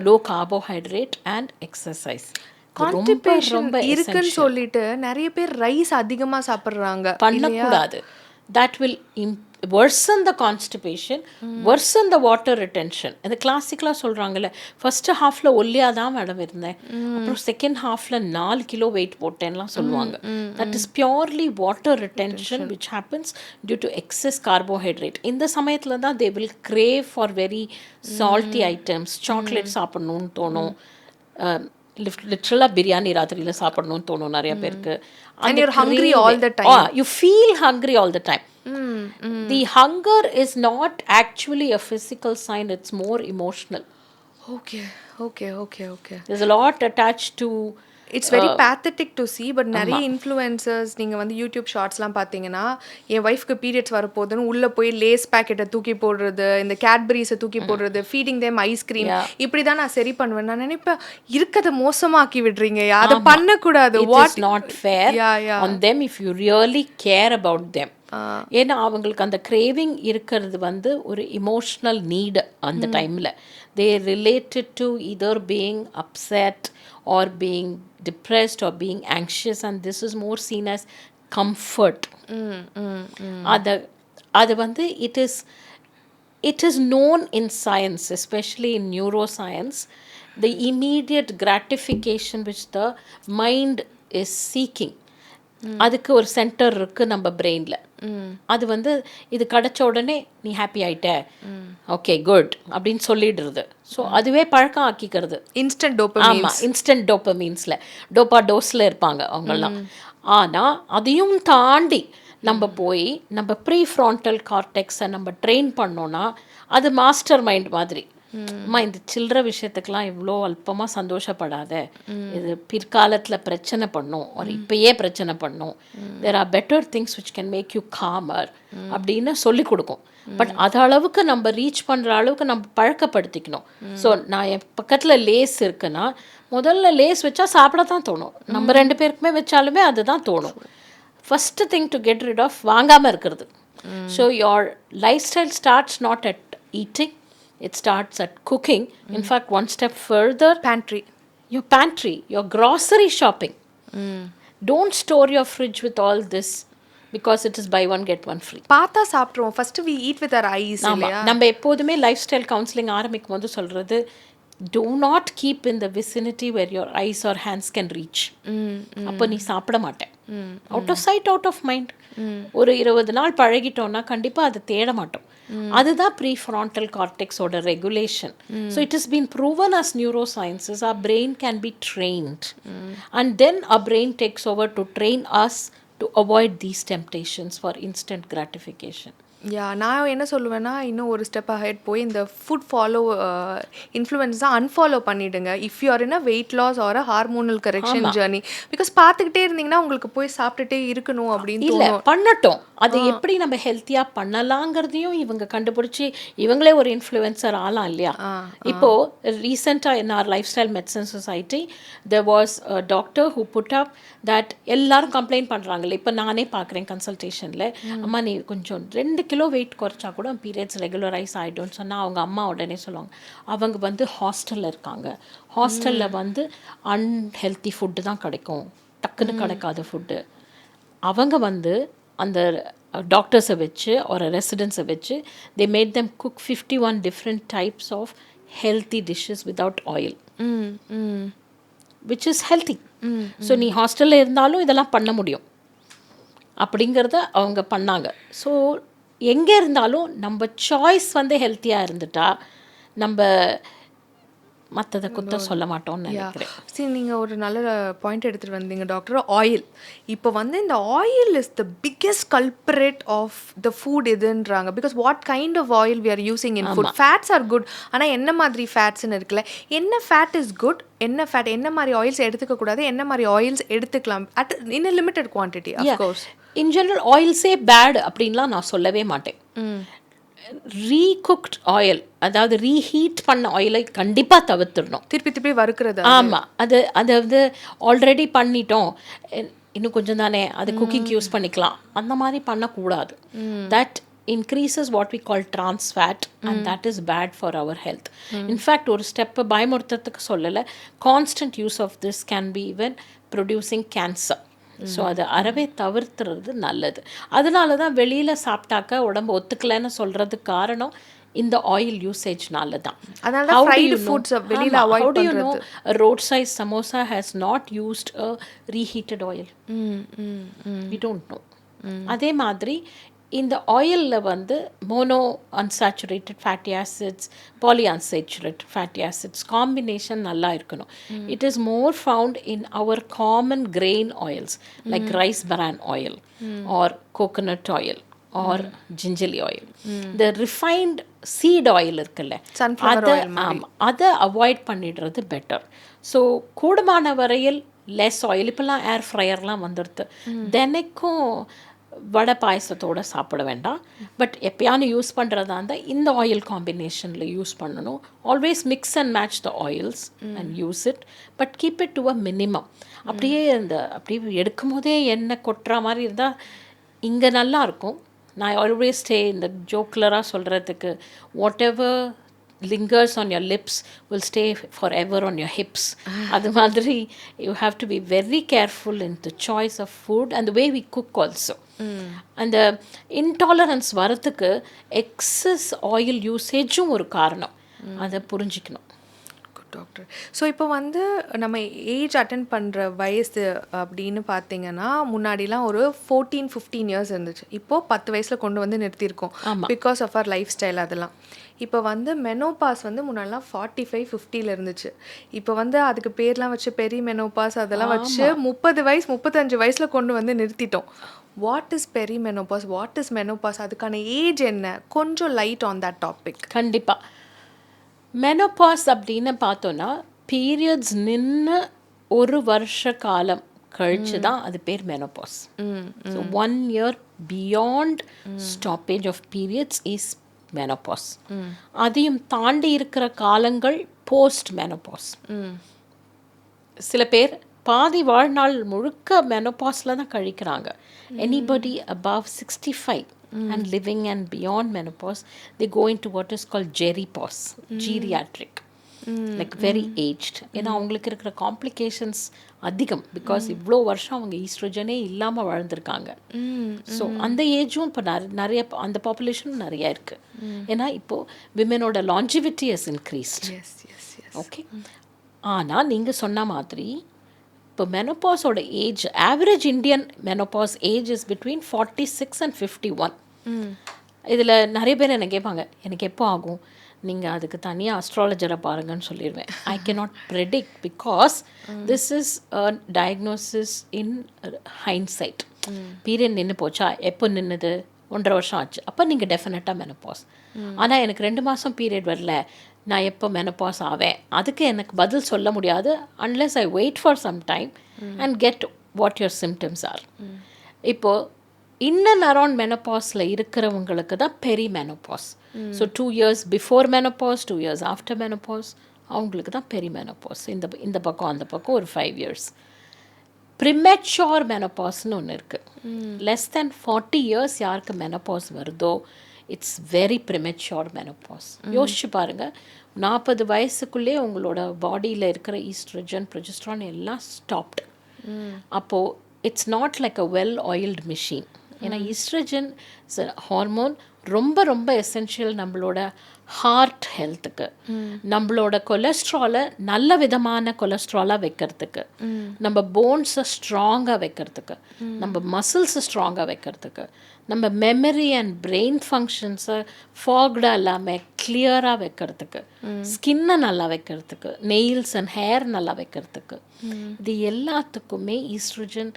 low carbohydrate and exercise. Constipation இருக்குன்னு சொல்லிட்டு நிறைய பேர் ரைஸ் அதிகமாக சாப்பிட்றாங்க. பண்ணக்கூடாது. that will worsen the constipation, worsen the water retention. இந்த கிளாசிக்கலாக சொல்கிறாங்கல்ல, ஃபர்ஸ்ட் ஹாஃபில் ஒல்லியாக தான் மேடம் இருந்தேன், அப்புறம் செகண்ட் ஹாஃபில் 4 கிலோ வெயிட் போட்டேன்லாம் சொல்லுவாங்க. That is purely water retention which happens due to excess carbohydrate. இந்த சமயத்தில் தான் they will crave for very salty items. Chocolate சாப்பிட்ணுன்னு தோணும், லிட்ரலாக பிரியாணி ராத்திரியில் சாப்பிடணும்னு தோணும் நிறைய பேருக்கு. And you're hungry all the time. You feel hungry all the time. The hunger is not actually a physical sign, it's more emotional. Okay. There's a lot attached to it's very pathetic to C. But நிறைய இன்ஃப்ளூயன்சர்ஸ் நீங்கள் வந்து யூடியூப் ஷார்ட்ஸ்லாம் பார்த்தீங்கன்னா, என் ஒய்ஃப்க்கு பீரியட்ஸ் வரப்போகுதுன்னு உள்ளே போய் லேஸ் பேக்கெட்டை தூக்கி போடுறது, இந்த கேட்பரிஸை தூக்கி போடுறது, ஃபீடிங் தேம் ஐஸ்கிரீம், இப்படி தான் நான் சரி பண்ணுவேன். நான் நினைப்பேன், இருக்கதை மோசமாக்கி விடுறீங்க, அதை பண்ணக்கூடாது. What not fair on them if you really care about them. ஏன்னா அவங்களுக்கு அந்த கிரேவிங் இருக்கிறது வந்து ஒரு இமோஷ்னல் நீடு. அந்த டைமில் தே ரிலேட்டட் டு இதர் being upset or being depressed or being anxious, and this is more seen as comfort. அது வந்து it is known in science, especially in neuroscience, the immediate gratification which the mind is seeking. அதுக்கு ஒரு சென்டர் இருக்குது நம்ம பிரெயினில். அது வந்து இது கிடைச்ச உடனே நீ ஹாப்பி ஆகிட்ட, ஓகே குட் அப்படின்னு சொல்லிடுறது. ஸோ அதுவே பழக்கம் ஆக்கிக்கிறது. Instant dopamine. ஆமாம், இன்ஸ்டன்ட் டோபமைன்ஸில் டோப்பா டோஸில் இருப்பாங்க அவங்கெல்லாம். ஆனால் அதையும் தாண்டி நம்ம போய் நம்ம ப்ரீ ஃப்ரான்டல் கார்டெக்ஸை நம்ம ட்ரெயின் பண்ணோன்னா அது மாஸ்டர் மைண்ட் மாதிரி. அம்மா இந்த சில்லற விஷயத்துக்கெலாம் இவ்வளோ அல்பமாக சந்தோஷப்படாத, இது பிற்காலத்தில் பிரச்சனை பண்ணும், ஒரு இப்பயே பிரச்சனை பண்ணும், there are better things which can make you calmer அப்படின்னு சொல்லி கொடுக்கும். பட் அது அளவுக்கு நம்ம ரீச் பண்ணுற அளவுக்கு நம்ம பழக்கப்படுத்திக்கணும். ஸோ நான் என் பக்கத்தில் லேஸ் இருக்குன்னா முதல்ல லேஸ் வச்சா சாப்பிட தான் தோணும், நம்ம 2 பேருக்குமே வச்சாலுமே அதுதான் தோணும். First thing to get rid of வாங்காமல் இருக்கிறது. So your lifestyle starts not at eating, it starts at cooking. In fact, one step further, pantry, your grocery shopping. Don't store your fridge with all this because it is buy one get one free. பார்த்தா சாப்பிட்ருவோம். First we eat with our eyes. இல்லையா? நம்ம எப்போதுமே லைஃப் ஸ்டைல் கவுன்சிலிங் ஆரம்பிக்கும் போது சொல்கிறது, do not keep in the vicinity where your eyes or hands can reach. அப்போ நீ சாப்பிட மாட்டேன். Out of sight out of mind. ஒரு 20 நாள் பழகிட்டோம்னா கண்டிப்பாக அதை தேட மாட்டோம். அதுதான் ப்ரீஃப்ரான்டல் கார்டெக்ஸோட regulation. So it is been proven as neurosciences our brain can be trained and then our brain takes over to train us to avoid these temptations for instant gratification. நான் என்ன சொல்லுவேன்னா, இன்னும் ஒரு ஸ்டெப் அஹெட் போய் இந்த ஃபுட் ஃபாலோ இன்ஃப்ளூயன்ஸ் தான் அன்ஃபாலோ பண்ணிவிடுங்க. If you are in a weight loss or a hormonal correction journey. Because பார்த்துக்கிட்டே இருந்தீங்கன்னா உங்களுக்கு போய் சாப்பிட்டுட்டே இருக்கணும் அப்படின்னு இல்லை பண்ணட்டும். அது எப்படி நம்ம ஹெல்த்தியாக பண்ணலாங்கிறதையும் இவங்க கண்டுபிடிச்சி இவங்களே ஒரு இன்ஃப்ளூயன்சர் ஆகலாம் இல்லையா? இப்போது ரீசெண்டாக in our lifestyle medicine society there was a doctor who put up that எல்லாரும் கம்ப்ளைண்ட் பண்ணுறாங்கல்ல. இப்போ நானே பார்க்குறேன் கன்சல்டேஷனில், அம்மா நீ கொஞ்சம் 2 கிலோ வெயிட் குறைச்சா கூட பீரியட்ஸ் ரெகுலரைஸ் ஆகிடும்னு சொன்னால் அவங்க அம்மா உடனே சொல்லுவாங்க, அவங்க ஹாஸ்டலில் இருக்காங்க, ஹாஸ்டலில் அன்ஹெல்த்தி ஃபுட்டு தான் கிடைக்கும், டக்குன்னு கிடைக்காத ஃபுட்டு. அவங்க அந்த டாக்டர்ஸை வச்சு ஒரு ரெசிடென்ட்ஸை வச்சு they made them cook 51 different types of healthy dishes without oil, which is healthy. So நீ ஹாஸ்டலில் இருந்தாலும் இதெல்லாம் பண்ண முடியும் அப்படிங்கிறத அவங்க பண்ணாங்க. ஸோ எங்கே இருந்தாலும் நம்ம சாய்ஸ் ஹெல்த்தியாக இருந்துட்டா நம்ம மற்றதை குத்த சொல்ல மாட்டோம்னு நினைக்கிறேன். சரி, நீங்கள் ஒரு நல்ல பாயிண்ட் எடுத்துகிட்டு வந்தீங்க டாக்டர். ஆயில். இப்போ இந்த oil is the biggest culprit of the food இதுன்றாங்க. Because what kind of oil we are using in food. Fats are good, ஆனால் என்ன மாதிரி ஃபேட்ஸ்ன்னு இருக்குல்ல, என்ன ஃபேட் இஸ் குட், என்ன ஃபேட், என்ன மாதிரி ஆயில்ஸ் எடுத்துக்கக்கூடாது, என்ன மாதிரி ஆயில்ஸ் எடுத்துக்கலாம் at in a limited quantity. Of course in general ஆயில்ஸே பேட் அப்படின்லாம் நான் சொல்லவே மாட்டேன். ரீகுக்ட் ஆயில், அதாவது ரீஹீட் பண்ண ஆயிலை கண்டிப்பாக தவிர்த்துடணும். திருப்பி வறுக்கிறது. ஆமாம், அது ஆல்ரெடி பண்ணிட்டோம், இன்னும் கொஞ்சம் தானே அது குக்கிங் யூஸ் பண்ணிக்கலாம், அந்த மாதிரி பண்ணக்கூடாது. That increases what we call trans fat and that is bad for our health. In fact, ஒரு ஸ்டெப் பயமுறுத்தத்துக்கு சொல்லலை, constant use of this can be even producing cancer. So அதை அறவே தவிர்த்துறது நல்லது. அதனால தான் வெளியில் சாப்பிட்டாக்க உடம்பு ஒத்துக்கலைன்னு சொல்கிறதுக்கு காரணம் இந்த ஆயில் யூசேஜ்னால தான். How do you know a roadside samosa has not used a reheated oil? We don't know. அதே மாதிரி இந்த ஆயிலில் mono unsaturated fatty acids, poly unsaturated fatty acids combination நல்லா இருக்கணும். It is more found in our common grain oils like rice bran oil or coconut oil or gingelly oil. இந்த ரிஃபைன்ட் சீட் ஆயில் இருக்குல்ல, அதை அவாய்ட் பண்ணிடுறது பெட்டர். ஸோ கூடுமான வரையில் லெஸ் ஆயில். இப்போல்லாம் ஏர் ஃப்ரையர்லாம் வந்துடுது, தினைக்கும் வடை பாயசத்தோடு சாப்பிட வேண்டாம். பட் எப்பயானு யூஸ் பண்ணுறதா இருந்தால் இந்த ஆயில் காம்பினேஷனில் யூஸ் பண்ணணும். Always mix and match the oils and use it, but keep it to a minimum. அப்படியே எடுக்கும் போதே எண்ணெய் கொட்டுற மாதிரி இருந்தால் இங்கே நல்லாயிருக்கும். நான் ஆல்வேஸ் இந்த ஜோக்லராக சொல்கிறதுக்கு, what ever lingers on your lips will stay forever on your hips. அது மாதிரி you have to be very careful in the choice of food and the way we cook also. அந்த intolerance வரத்துக்கு எக்ஸஸ் ஆயில் யூசேஜும் ஒரு காரணம், அதை புரிஞ்சிக்கணும். டாக்டர், ஸோ இப்போ நம்ம ஏஜ் அட்டன் பண்ணுற வயசு அப்படின்னு பார்த்தீங்கன்னா, முன்னாடிலாம் ஒரு 14-15 இயர்ஸ் இருந்துச்சு. இப்போது 10 வயசில் கொண்டு நிறுத்தியிருக்கோம் because of our lifestyle. அதெல்லாம் இப்போ மெனோபாஸ் முன்னாடிலாம் 45-50 இருந்துச்சு. இப்போ அதுக்கு பேர்லாம் வச்சு பெரிய மெனோபாஸ் அதெல்லாம் வச்சு 30 வயசு 35 வயசில் கொண்டு நிறுத்திட்டோம். What is perimenopause, what is menopause, அதுக்கான ஏஜ் என்ன, கொஞ்சம் லைட் ஆன் தட் டாபிக். கண்டிப்பாக. மெனோபாஸ் அப்படின்னு பார்த்தோன்னா, பீரியட்ஸ் நின்று ஒரு வருஷ காலம் கழிச்சு தான் அது பேர் menopause. So 1 year beyond stoppage of periods is menopause. அதையும் தாண்டி இருக்கிற காலங்கள் போஸ்ட் மெனோபாஸ். சில பேர் பாதி வாழ்நாள் முழுக்க மெனோபாஸில் தான் கழிக்கிறாங்க. Anybody above 65 and living and beyond menopause, they go into what is called geripause, geriatric. Like very aged. ஏன்னா அவங்களுக்கு இருக்கிற காம்ப்ளிகேஷன்ஸ் அதிகம், பிகாஸ் இவ்வளோ வருஷம் அவங்க ஈஸ்ட்ரோஜனே இல்லாமல் வாழ்ந்திருக்காங்க. ஸோ அந்த ஏஜும் இப்போ நிறைய அந்த பாப்புலேஷனும் நிறையா இருக்குது. ஏன்னா இப்போது விமெனோட லாஞ்சிவிட்டி ஹஸ் இன்க்ரீஸ்ட். ஓகே. ஆனால் நீங்கள் சொன்ன மாதிரி இப்போ மெனோபாஸோட age, average Indian menopause age is between 46 and 51. இதில் நிறைய பேர் என்ன கேட்பாங்க, எனக்கு எப்போ ஆகும், நீங்கள் அதுக்கு தனியாக அஸ்ட்ராலஜரை பாருங்கன்னு சொல்லிடுவேன். I cannot predict because this is a diagnosis in hindsight. Period நின்று போச்சா, எப்போ நின்றுது, 1.5 வருஷம் ஆச்சு, அப்போ நீங்கள் டெஃபினட்டாக மெனோபாஸ். ஆனால் எனக்கு 2 மாதம் பீரியட் வரல, நான் எப்போ மெனோபாஸ் ஆவேன், அதுக்கு எனக்கு பதில் சொல்ல முடியாது unless I wait for some time and get what your symptoms are. இப்போது இன் அண்ட் அரௌண்ட் மெனோபாஸில் இருக்கிறவங்களுக்கு தான் perimenopause. So 2 years before menopause, 2 years after menopause, அவங்களுக்கு தான் பெரி மெனோபாஸ். இந்த பக்கம் அந்த பக்கம் ஒரு 5 years. ப்ரிமெச்சூர் மெனோபாஸ்னு ஒன்று இருக்குது. லெஸ் தென் 40 years யாருக்கு மெனோபாஸ் வருதோ, இட்ஸ் வெரி ப்ரிமெச்சூர் மெனோபாஸ். யோசிச்சு பாருங்கள், 40 வயசுக்குள்ளே உங்களோட பாடியில் இருக்கிற ஈஸ்ட்ரோஜன், ப்ரொஜெஸ்ட்ரான் எல்லாம் ஸ்டாப்டு. அப்போது it's not like a well oiled machine. ஏன்னா ஈஸ்ட்ரோஜன் ஹார்மோன் ரொம்ப ரொம்ப எசென்ஷியல் நம்மளோட ஹார்ட் ஹெல்த்துக்கு, நம்மளோட கொலஸ்ட்ராலை நல்ல விதமான கொலஸ்ட்ராலாக வைக்கிறதுக்கு, நம்ம போன்ஸை ஸ்ட்ராங்காக வைக்கிறதுக்கு, நம்ம மசில்ஸை ஸ்ட்ராங்காக வைக்கிறதுக்கு, நம்ம மெமரி அண்ட் பிரெயின் ஃபங்க்ஷன்ஸை ஃபாக்டாக இல்லாமல் கிளியராக வைக்கிறதுக்கு, ஸ்கின்னை நல்லா வைக்கிறதுக்கு, நெயில்ஸ் அண்ட் ஹேர் நல்லா வைக்கிறதுக்கு, இது எல்லாத்துக்குமே estrogen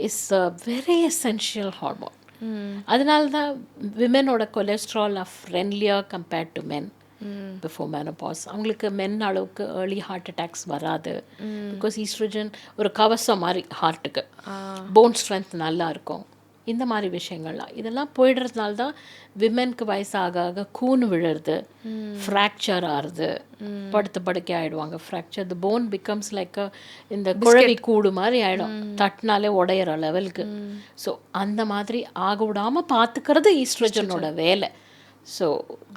is a very essential hormone. அதனால தான் விமெனோட கொலஸ்ட்ரால் ஆஃப் ஃப்ரெண்ட்லியாக compared to men before menopause. அவங்களுக்கு மென் அளவுக்கு ஏர்லி ஹார்ட் அட்டாக்ஸ் வராது. பிகாஸ் ஈஸ்ட்ரோஜன் ஒரு கவசம் மாதிரி ஹார்ட்டுக்கு, போன் ஸ்ட்ரென்த் நல்லா இருக்கும். இந்த மாதிரி விஷயங்கள்லாம் இதெல்லாம் போயிடுறதுனால தான் விமென்க்கு வயசாக ஆக கூன் விழுறது, ஃப்ராக்சர் ஆகுது, படுக்கை ஆகிடுவாங்க. ஃப்ராக்சர் த போன் பிகம்ஸ் லைக் இந்த குழவி கூடு மாதிரி ஆகிடும், தட்டினாலே உடையிற லெவலுக்கு. ஸோ அந்த மாதிரி ஆக விடாமல் பார்த்துக்கிறது ஈஸ்ட்ரோஜனோட வேலை. ஸோ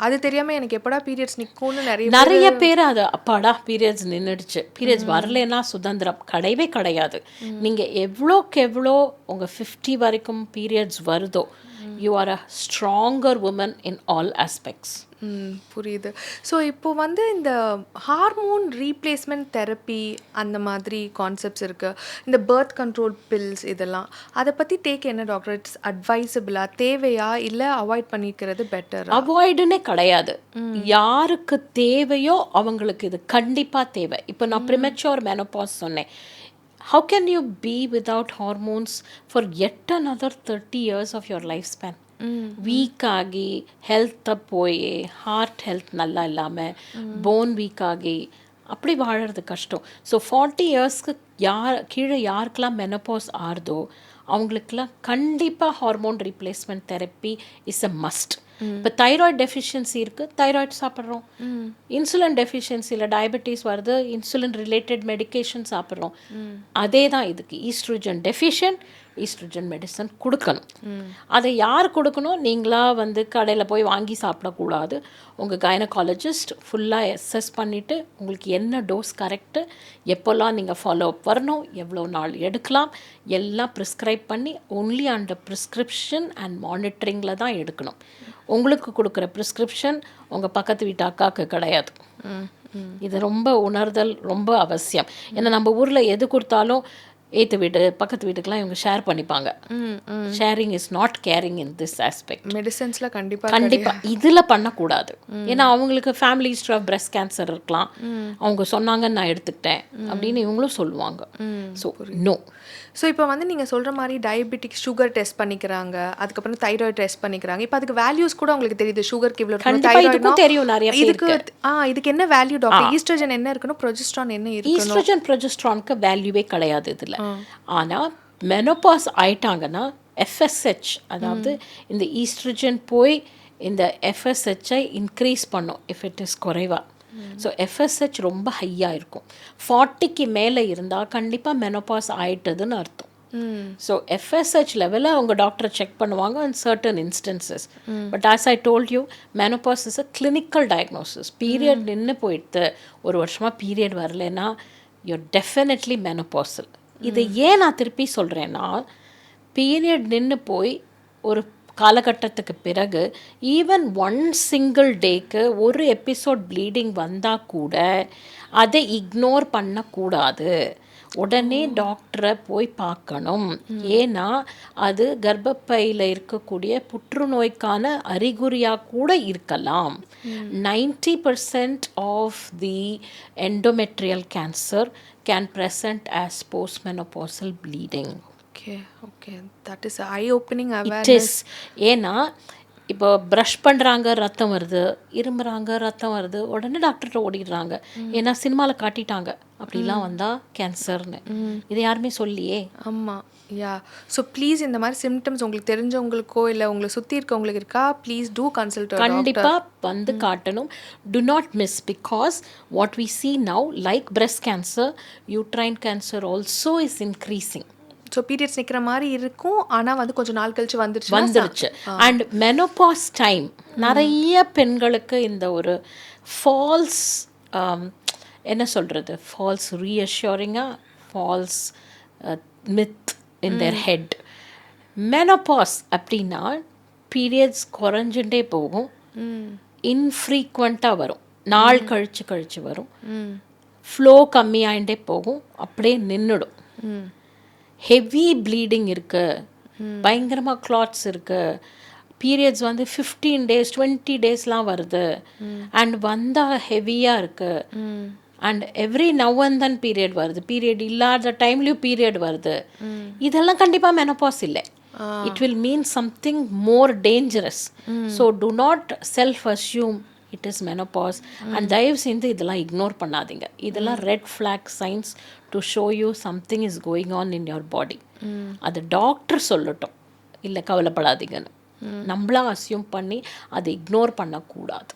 அது தெரியாமல் எனக்கு எப்படா பீரியட்ஸ் நிற்கும்னு நிறைய பேர் அது அப்பாடா பீரியட்ஸ் நின்றுடுச்சு, பீரியட்ஸ் வரலைன்னா சுதந்திரம் கிடையவே கிடையாது. நீங்கள் எவ்வளோக்கு எவ்வளோ உங்கள் 50 வரைக்கும் பீரியட்ஸ் வருதோ, you are a stronger woman in all aspects. புரியுது. ஸோ இப்போ வந்து இந்த ஹார்மோன் ரீப்ளேஸ்மெண்ட் தெரப்பி அந்த மாதிரி கான்செப்ட்ஸ் இருக்குது, இந்த பர்த் கண்ட்ரோல் பில்ஸ், இதெல்லாம் அதை பற்றி டேக் என்ன டாக்டர்? இட்ஸ் அட்வைசபிளா, தேவையா, இல்லை அவாய்ட் பண்ணிக்கிறது பெட்டர்? அவாய்டுன்னே கிடையாது. யாருக்கு தேவையோ அவங்களுக்கு இது கண்டிப்பாக தேவை. இப்போ நான் ப்ரிமெச்சூர் மெனோபாஸ் சொன்னேன். How can you be without hormones for yet another 30 years of your lifespan? Week ஆகி ஹெல்த்தை போய் ஹார்ட் ஹெல்த் நல்லா இல்லாமல் போன் வீக் ஆகி அப்படி வாழறது கஷ்டம். ஸோ 40 இயர்ஸ்க்கு கீழே யாருக்கெல்லாம் மெனோபாஸ் ஆறுதோ அவங்களுக்கெல்லாம் கண்டிப்பாக hormone replacement therapy is a must. இப்போ தைராய்டு டெஃபிஷியன்சி இருக்குது, தைராய்டு சாப்பிட்றோம். இன்சுலின் டெஃபிஷியன்சியில் டயபெட்டிஸ் வருது, இன்சுலின் ரிலேட்டட் மெடிக்கேஷன் சாப்பிட்றோம். அதே தான் இதுக்கு ஈஸ்ட்ரோஜன் டெஃபிஷியன்ட், ஈஸ்ட்ரோஜன் மெடிசன் கொடுக்கணும். அதை யார் கொடுக்கணும்? நீங்களாக வந்து கடையில் போய் வாங்கி சாப்பிடக்கூடாது. உங்கள் கைனகாலஜிஸ்ட் ஃபுல்லாக அசஸ் பண்ணிவிட்டு உங்களுக்கு என்ன டோஸ் கரெக்டு, எப்போல்லாம் நீங்கள் ஃபாலோ அப் வரணும், எவ்வளோ நாள் எடுக்கலாம், எல்லாம் ப்ரிஸ்கிரைப் பண்ணி ஒன்லி அண்டர் ப்ரிஸ்கிரிப்ஷன் அண்ட் மானிட்டரிங்கில் தான் எடுக்கணும். உங்களுக்கு கொடுக்குற ப்ரிஸ்கிரிப்ஷன் உங்கள் பக்கத்து வீட்டு அக்காவுக்கு கிடையாது. இது ரொம்ப உணர்தல் ரொம்ப அவசியம். ஏன்னா நம்ம ஊரில் எது கொடுத்தாலும் ஏற்று வீடு பக்கத்து வீட்டுக்கெலாம் இவங்க ஷேர் பண்ணிப்பாங்க. Sharing is not caring in this aspect. மெடிசன்ஸில் கண்டிப்பாக இதில் பண்ணக்கூடாது. ஏன்னா அவங்களுக்கு family history of breast cancer இருக்கலாம், அவங்க சொன்னாங்கன்னு நான் எடுத்துக்கிட்டேன் அப்படின்னு இவங்களும் சொல்லுவாங்க. So no. ஸோ இப்போ வந்து நீங்கள் சொல்கிற மாதிரி டயபெட்டிக் சுகர் டெஸ்ட் பண்ணிக்கிறாங்க, அதுக்கப்புறம் தைராய்டு டெஸ்ட் பண்ணிக்கிறாங்க. இப்போ அதுக்கு வேல்யூஸ் கூட உங்களுக்கு தெரியுது, சுகருக்கு இவ்வளோ தைராய்டு தெரியும் நிறைய. இதுக்கு என்ன வேல்யூ டாக்டர்? ஈஸ்ட்ரோஜன் என்ன இருக்கணும், ப்ரொஜெஸ்ட்ரான் என்ன இருக்கணும்? ஈஸ்ட்ரோஜன் ப்ரொஜெஸ்ட்ரானுக்கு வேல்யூவே கிடையாது இதில். ஆனால் மெனோபாஸ் ஆயிட்டாங்கன்னா எஃப்எஸ்ஹெச், அதாவது இந்த ஈஸ்ட்ரோஜன் போய் இந்த எஃப்எஸ்ஹெச்சை இன்க்ரீஸ் பண்ணும் இஃப் இட் இஸ் குறைவாக. ஸோ எஃப்எஸ்ஹெச் ரொம்ப ஹையாக இருக்கும். 40க்கு மேலே இருந்தால் கண்டிப்பாக மெனோபாஸ் ஆயிட்டதுன்னு அர்த்தம். ஸோ எஃப்எஸ்ஹெச் லெவலில் அவங்க டாக்டரை செக் பண்ணுவாங்க in certain instances. But as I told you, menopause is a clinical diagnosis. Period நின்று போயிடுது, ஒரு வருஷமாக பீரியட் வரலைன்னா you're definitely menopausal. இதை ஏன் நான் திருப்பி சொல்கிறேன்னா, பீரியட் நின்று போய் ஒரு காலகட்டத்துக்கு பிறகு ஈவன் ஒன் சிங்கிள் டேக்கு ஒரு எபிசோட் ப்ளீடிங் வந்தால் கூட அதை இக்னோர் பண்ணக்கூடாது. உடனே டாக்டரை போய் பார்க்கணும். ஏன்னா அது கர்ப்பப்பையில் இருக்கக்கூடிய புற்றுநோய்க்கான அறிகுறியாக கூட இருக்கலாம். 90% of the endometrial cancer can present as postmenopausal bleeding. Okay that is eye opening awareness. ஏன்னா இப்போ ப்ரஷ் பண்ணுறாங்க ரத்தம் வருது, இரும்புறாங்க ரத்தம் வருது, உடனே டாக்டர்கிட்ட ஓடிடுறாங்க. ஏன்னா சினிமாவில் காட்டிட்டாங்க அப்படிலாம் வந்தால் கேன்சர்னு. இது யாருமே சொல்லியே. ஆமாம், யா. ஸோ ப்ளீஸ் இந்த மாதிரி சிம்டம்ஸ் உங்களுக்கு தெரிஞ்சவங்களுக்கோ இல்லை உங்களை சுற்றி இருக்கவங்களுக்கு இருக்கா, ப்ளீஸ் டூ கன்சல்ட். கண்டிப்பாக வந்து காட்டணும். Do not miss, because what we see now, like breast cancer, uterine cancer also is increasing. So periods நிற்கிற மாதிரி இருக்கும், ஆனால் வந்து கொஞ்சம் நாள் கழிச்சு வந்துருச்சு. அண்ட் மெனோபாஸ் டைம் நிறைய பெண்களுக்கு இந்த ஒரு ஃபால்ஸ் என்ன சொல்கிறது, ஃபால்ஸ் ரீஅஷ்யூரிங்காக, false myth in their head. Menopause அப்படின்னா பீரியட்ஸ் குறைஞ்சுட்டே போகும், இன்ஃப்ரீக்வெண்ட்டாக வரும், நாள் கழிச்சு கழிச்சு வரும், ஃப்ளோ கம்மியாகிட்டே போகும், அப்படியே நின்றுடும். ஹெவி ப்ளீடிங் இருக்குது, பயங்கரமாக கிளாட்ஸ் இருக்குது, பீரியட்ஸ் வந்து 15 days 20 daysலாம் வருது, அண்ட் வந்தால் ஹெவியாக இருக்குது, and every now and then period வருது, பீரியட் இல்லாத டைம்லேயும் பீரியட் வருது. இதெல்லாம் கண்டிப்பாக மெனோபாஸ் இல்லை. It will mean something more dangerous. So do not self-assume it is menopause. And தயவு செஞ்சு இதெல்லாம் இக்னோர் பண்ணாதீங்க. இதெல்லாம் red flag signs to show you something is going on in your body. அது டாக்டர் சொல்லட்டும், இல்லை கவலைப்படாதீங்கன்னு. நம்மளாம் அஸ்யூம் பண்ணி அதை இக்னோர் பண்ணக்கூடாது.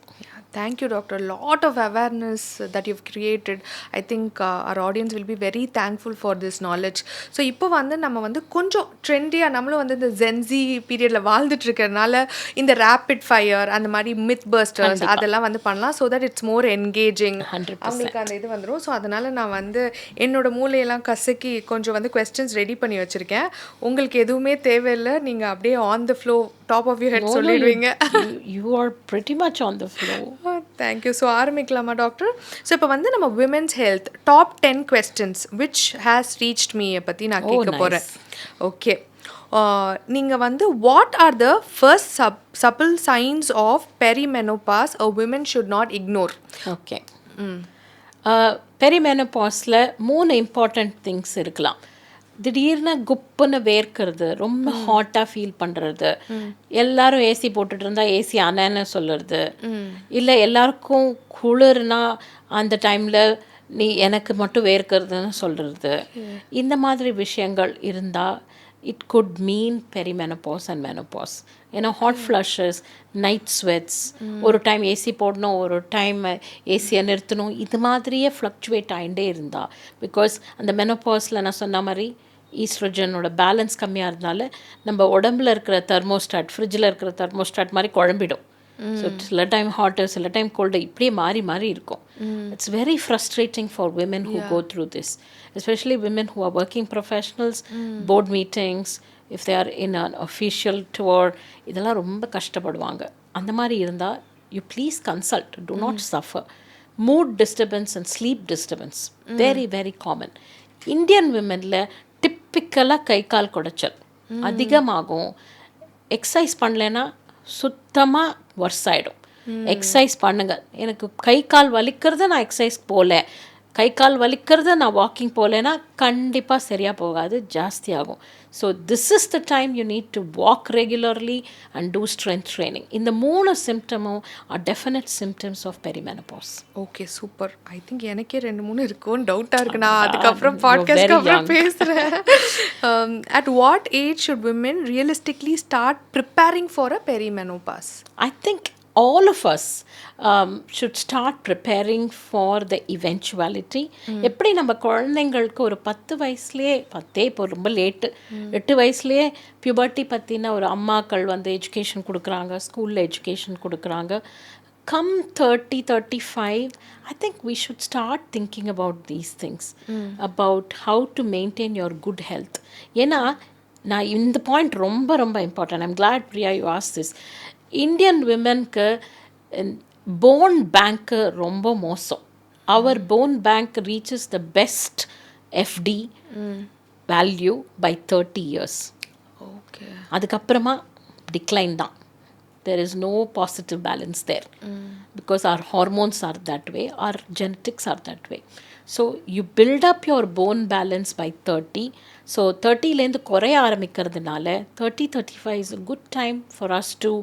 Thank you, doctor. Lot of awareness that you've created. I think our audience will be very thankful for this knowledge. So இப்போ வந்து நம்ம வந்து கொஞ்சம் ட்ரெண்டியாக நம்மளும் வந்து இந்த ஜென்சி பீரியடில் வாழ்ந்துட்டு இருக்கிறதுனால இந்த ரேப்பிட் ஃபயர் அந்த மாதிரி மித் பஸ்டர்ஸ் அதெல்லாம் வந்து பண்ணலாம். So that it's more engaging. அவங்களுக்கு அந்த இது வந்துடும். ஸோ அதனால் நான் வந்து என்னோட மூளையெல்லாம் கசக்கி கொஞ்சம் வந்து கொஸ்டின்ஸ் ரெடி பண்ணி வச்சுருக்கேன். உங்களுக்கு எதுவுமே தேவையில்லை, நீங்கள் அப்படியே on the flow top of your head சொல்லிடுவீங்க. You are pretty much on the floor. Thank you. So ஆரம்பிக்கலாமா டாக்டர்? ஸோ இப்போ வந்து நம்ம women's health top 10 questions which has reached me பற்றி நான் கேட்க போகிறேன். ஓகே, நீங்கள் வந்து what are the first subtle signs of perimenopause a women should not ignore? Okay, பெரிமெனோபாஸில் 3 இம்பார்ட்டண்ட் திங்ஸ் இருக்கலாம். திடீர்னு குப்புன்னு வேர்க்கிறது, ரொம்ப ஹாட்டாக ஃபீல் பண்ணுறது, எல்லாரும் ஏசி போட்டுட்டு இருந்தால் ஏசி அனன்னு சொல்லுறது, இல்லை எல்லாருக்கும் குளிர்னா அந்த டைமில் நீ எனக்கு மட்டும் வேர்க்கிறதுன்னு சொல்கிறது, இந்த மாதிரி விஷயங்கள் இருந்தால் it could mean perimenopause and menopause. ஏன்னா ஹாட் ஃப்ளஷஸ், நைட் ஸ்வெட்ஸ், ஒரு டைம் ஏசி போடணும், ஒரு டைம் ஏசியை நிறுத்தணும், இது மாதிரியே ஃப்ளக்சுவேட் ஆகிட்டே இருந்தா. பிகாஸ் அந்த மெனோபாஸில் நான் சொன்ன மாதிரி ஈஸ்ட்ரோஜனோட பேலன்ஸ் கம்மியாக இருந்தால நம்ம உடம்புல இருக்கிற தெர்மோஸ்டாட், ஃப்ரிட்ஜில் இருக்கிற தெர்மோஸ்டாட் மாதிரி குழம்பிடும். ஸோ சில டைம் ஹாட்டு, சில டைம் கோல்டு, இப்படியே மாறி மாறி இருக்கும். It's very frustrating for women who go through this, especially women who are working professionals, board meetings, if they are in an official tour, இதெல்லாம் ரொம்ப கஷ்டப்படுவாங்க. அந்த மாதிரி இருந்தால் you please consult, do not suffer. Mood disturbance and sleep disturbance very very common. Indian விமெனில் டிப்பிக்கலாக கை கால் குடைச்சல் அதிகமாகும். எக்ஸசைஸ் பண்ணலைன்னா சுத்தமாக ஒர்ஸ் ஆகிடும். எக்ஸசைஸ் பண்ணுங்கள். எனக்கு கை கால் வலிக்கிறது, நான் எக்ஸசைஸ் போகல, கை கால் வலிக்கிறது நான் வாக்கிங் போகலன்னா கண்டிப்பாக சரியாக போகாது, ஜாஸ்தியாகும். So this is the time you need to walk regularly and do strength training. இந்த 3 சிம்டமும் are definite symptoms of perimenopause. Okay, super. I think எனக்கே 2-3 இருக்கும்னு டவுட்டாக இருக்கு. நான் அதுக்கப்புறம் பாட்காஸ்ட்க்கு அப்புறம் பேசுகிறேன். At what age should women realistically start preparing for a perimenopause? I think all of us should start preparing for the eventuality. எப்படி நம்ம குழந்தைங்களுக்கு ஒரு 10 வயசுலேயே இப்போ ரொம்ப லேட்டு 8 வயசுலேயே பியூபர்ட்டி பற்றின ஒரு அம்மாக்கள் வந்து எஜுகேஷன் கொடுக்குறாங்க, ஸ்கூலில் எஜுகேஷன் கொடுக்குறாங்க. Come 30, 35, I think we should start thinking about these things, about how to maintain your good health. ஏன்னா நான் இந்த பாயிண்ட் ரொம்ப ரொம்ப important. I'm glad Priya you ask this. Indian விமென்க்கு போன் பேங்க்கு ரொம்ப மோசம். Our bone bank reaches the best FD value by 30 years. Okay, அதுக்கப்புறமா டிக்ளைன் தான். There is no positive balance there because our hormones are that way, our genetics are that way. So you build up your bone balance by 30. So 30லேருந்து குறைய ஆரம்பிக்கிறதுனால 30-35 is a good time for us to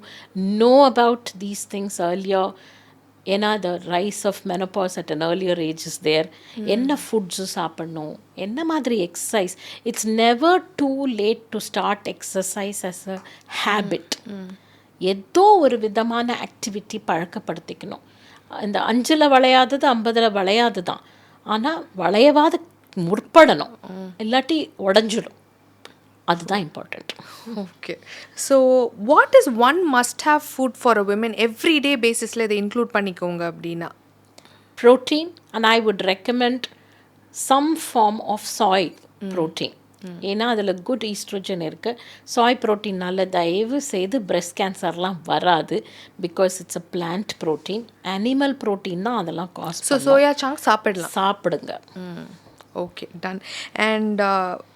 know about these things earlier. ஏன்னா the rise of menopause at an earlier age is there. என்ன ஃபுட்ஸு சாப்பிடணும், என்ன மாதிரி exercise. It's never too late to start exercise as a habit. ஏதோ ஒரு விதமான ஆக்டிவிட்டி பழக்கப்படுத்திக்கணும். இந்த 5ல் வளையாதது 50ல் வளையாது தான். ஆனால் வளையவாத முற்படணும், இல்லாட்டி உடஞ்சிடும். அதுதான் important. Okay, so what is one must have food for a women everyday பேசிஸில் இதை இன்க்ளூட் பண்ணிக்கோங்க அப்படின்னா? Protein, and I would recommend some form of soy protein. ஏன்னா அதில் குட் ஈஸ்ட்ரோஜன் இருக்குது. சாய் ப்ரோட்டீனால் தயவு செய்து பிரெஸ்ட் கேன்சர்லாம் வராது. Because it's a plant protein. Animal protein தான் அதெல்லாம் காஸ்ட். ஸோ சோயா சங்க் சாப்பிடுங்க. Okay, done. அண்ட்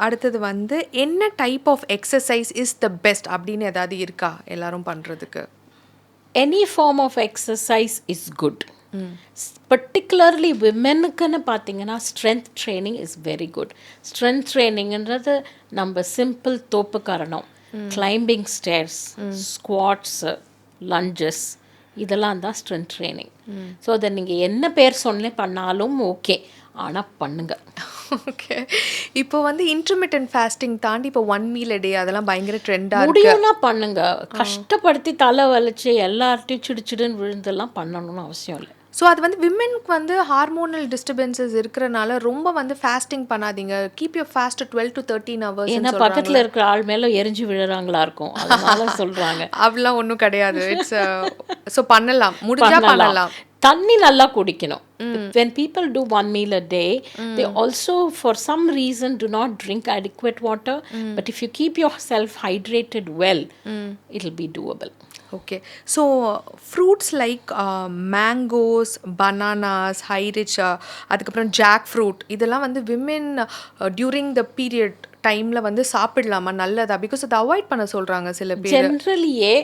அடுத்தது வந்து என்ன type of exercise is the best அப்படின்னு ஏதாவது இருக்கா எல்லாரும் பண்ணுறதுக்கு? Any form of exercise is good. Particularly விமெனுக்குன்னு பார்த்தீங்கன்னா strength training is very good. Strength ட்ரைனிங்ன்றது நம்ம சிம்பிள் தோப்புக்கரணம், கிளைம்பிங் ஸ்டேர்ஸ், ஸ்குவாட்ஸு, லஞ்சஸ், இதெல்லாம் தான் ஸ்ட்ரென்த் ட்ரைனிங். ஸோ அதை நீங்கள் என்ன பேர் சொன்னே பண்ணாலும் ஓகே, ஆனால் பண்ணுங்க. ஓகே, இப்போ வந்து இன்டர்மிட்டன்ட் ஃபாஸ்டிங் தாண்டி இப்போ 1 meal a day அதெல்லாம் பயங்கர ட்ரெண்டாக முடியும்னா பண்ணுங்க. கஷ்டப்படுத்தி தலை வலிச்சு எல்லார்ட்டையும் சிடிச்சிடுன்னு விழுந்தெல்லாம் பண்ணணும்னு அவசியம் இல்லை. ஸோ அது வந்து விமென்க்கு வந்து ஹார்மோனல் டிஸ்டர்பன்சஸ் இருக்கிறனால ரொம்ப வந்து ஃபாஸ்டிங் பண்ணாதீங்க. Keep your fast 12 to 13 hours. ஏன்னா பக்கத்தில் இருக்கிற ஆள் மேலே எரிஞ்சு விழுறாங்களா இருக்கும், அதனால சொல்கிறாங்க. அப்படிலாம் ஒன்றும் கிடையாது. இட்ஸ் ஸோ பண்ணலாம், முடிஞ்சா பண்ணலாம். தண்ணி நல்லா குடிக்கணும். When people do 1 meal a day, they also for some reason do not drink adequate water. But if you keep yourself hydrated well, it'll be doable. Okay, so fruits like mangoes, bananas, high rich, அதுக்கப்புறம் ஜாக் ஃப்ரூட், இதெல்லாம் வந்து விமென் டியூரிங் த பீரியட் டைமில் வந்து சாப்பிடலாமா? நல்லதா? பிகாஸ் அதை அவாய்ட் பண்ண சொல்கிறாங்க சில பேர். ஜென்ரலியே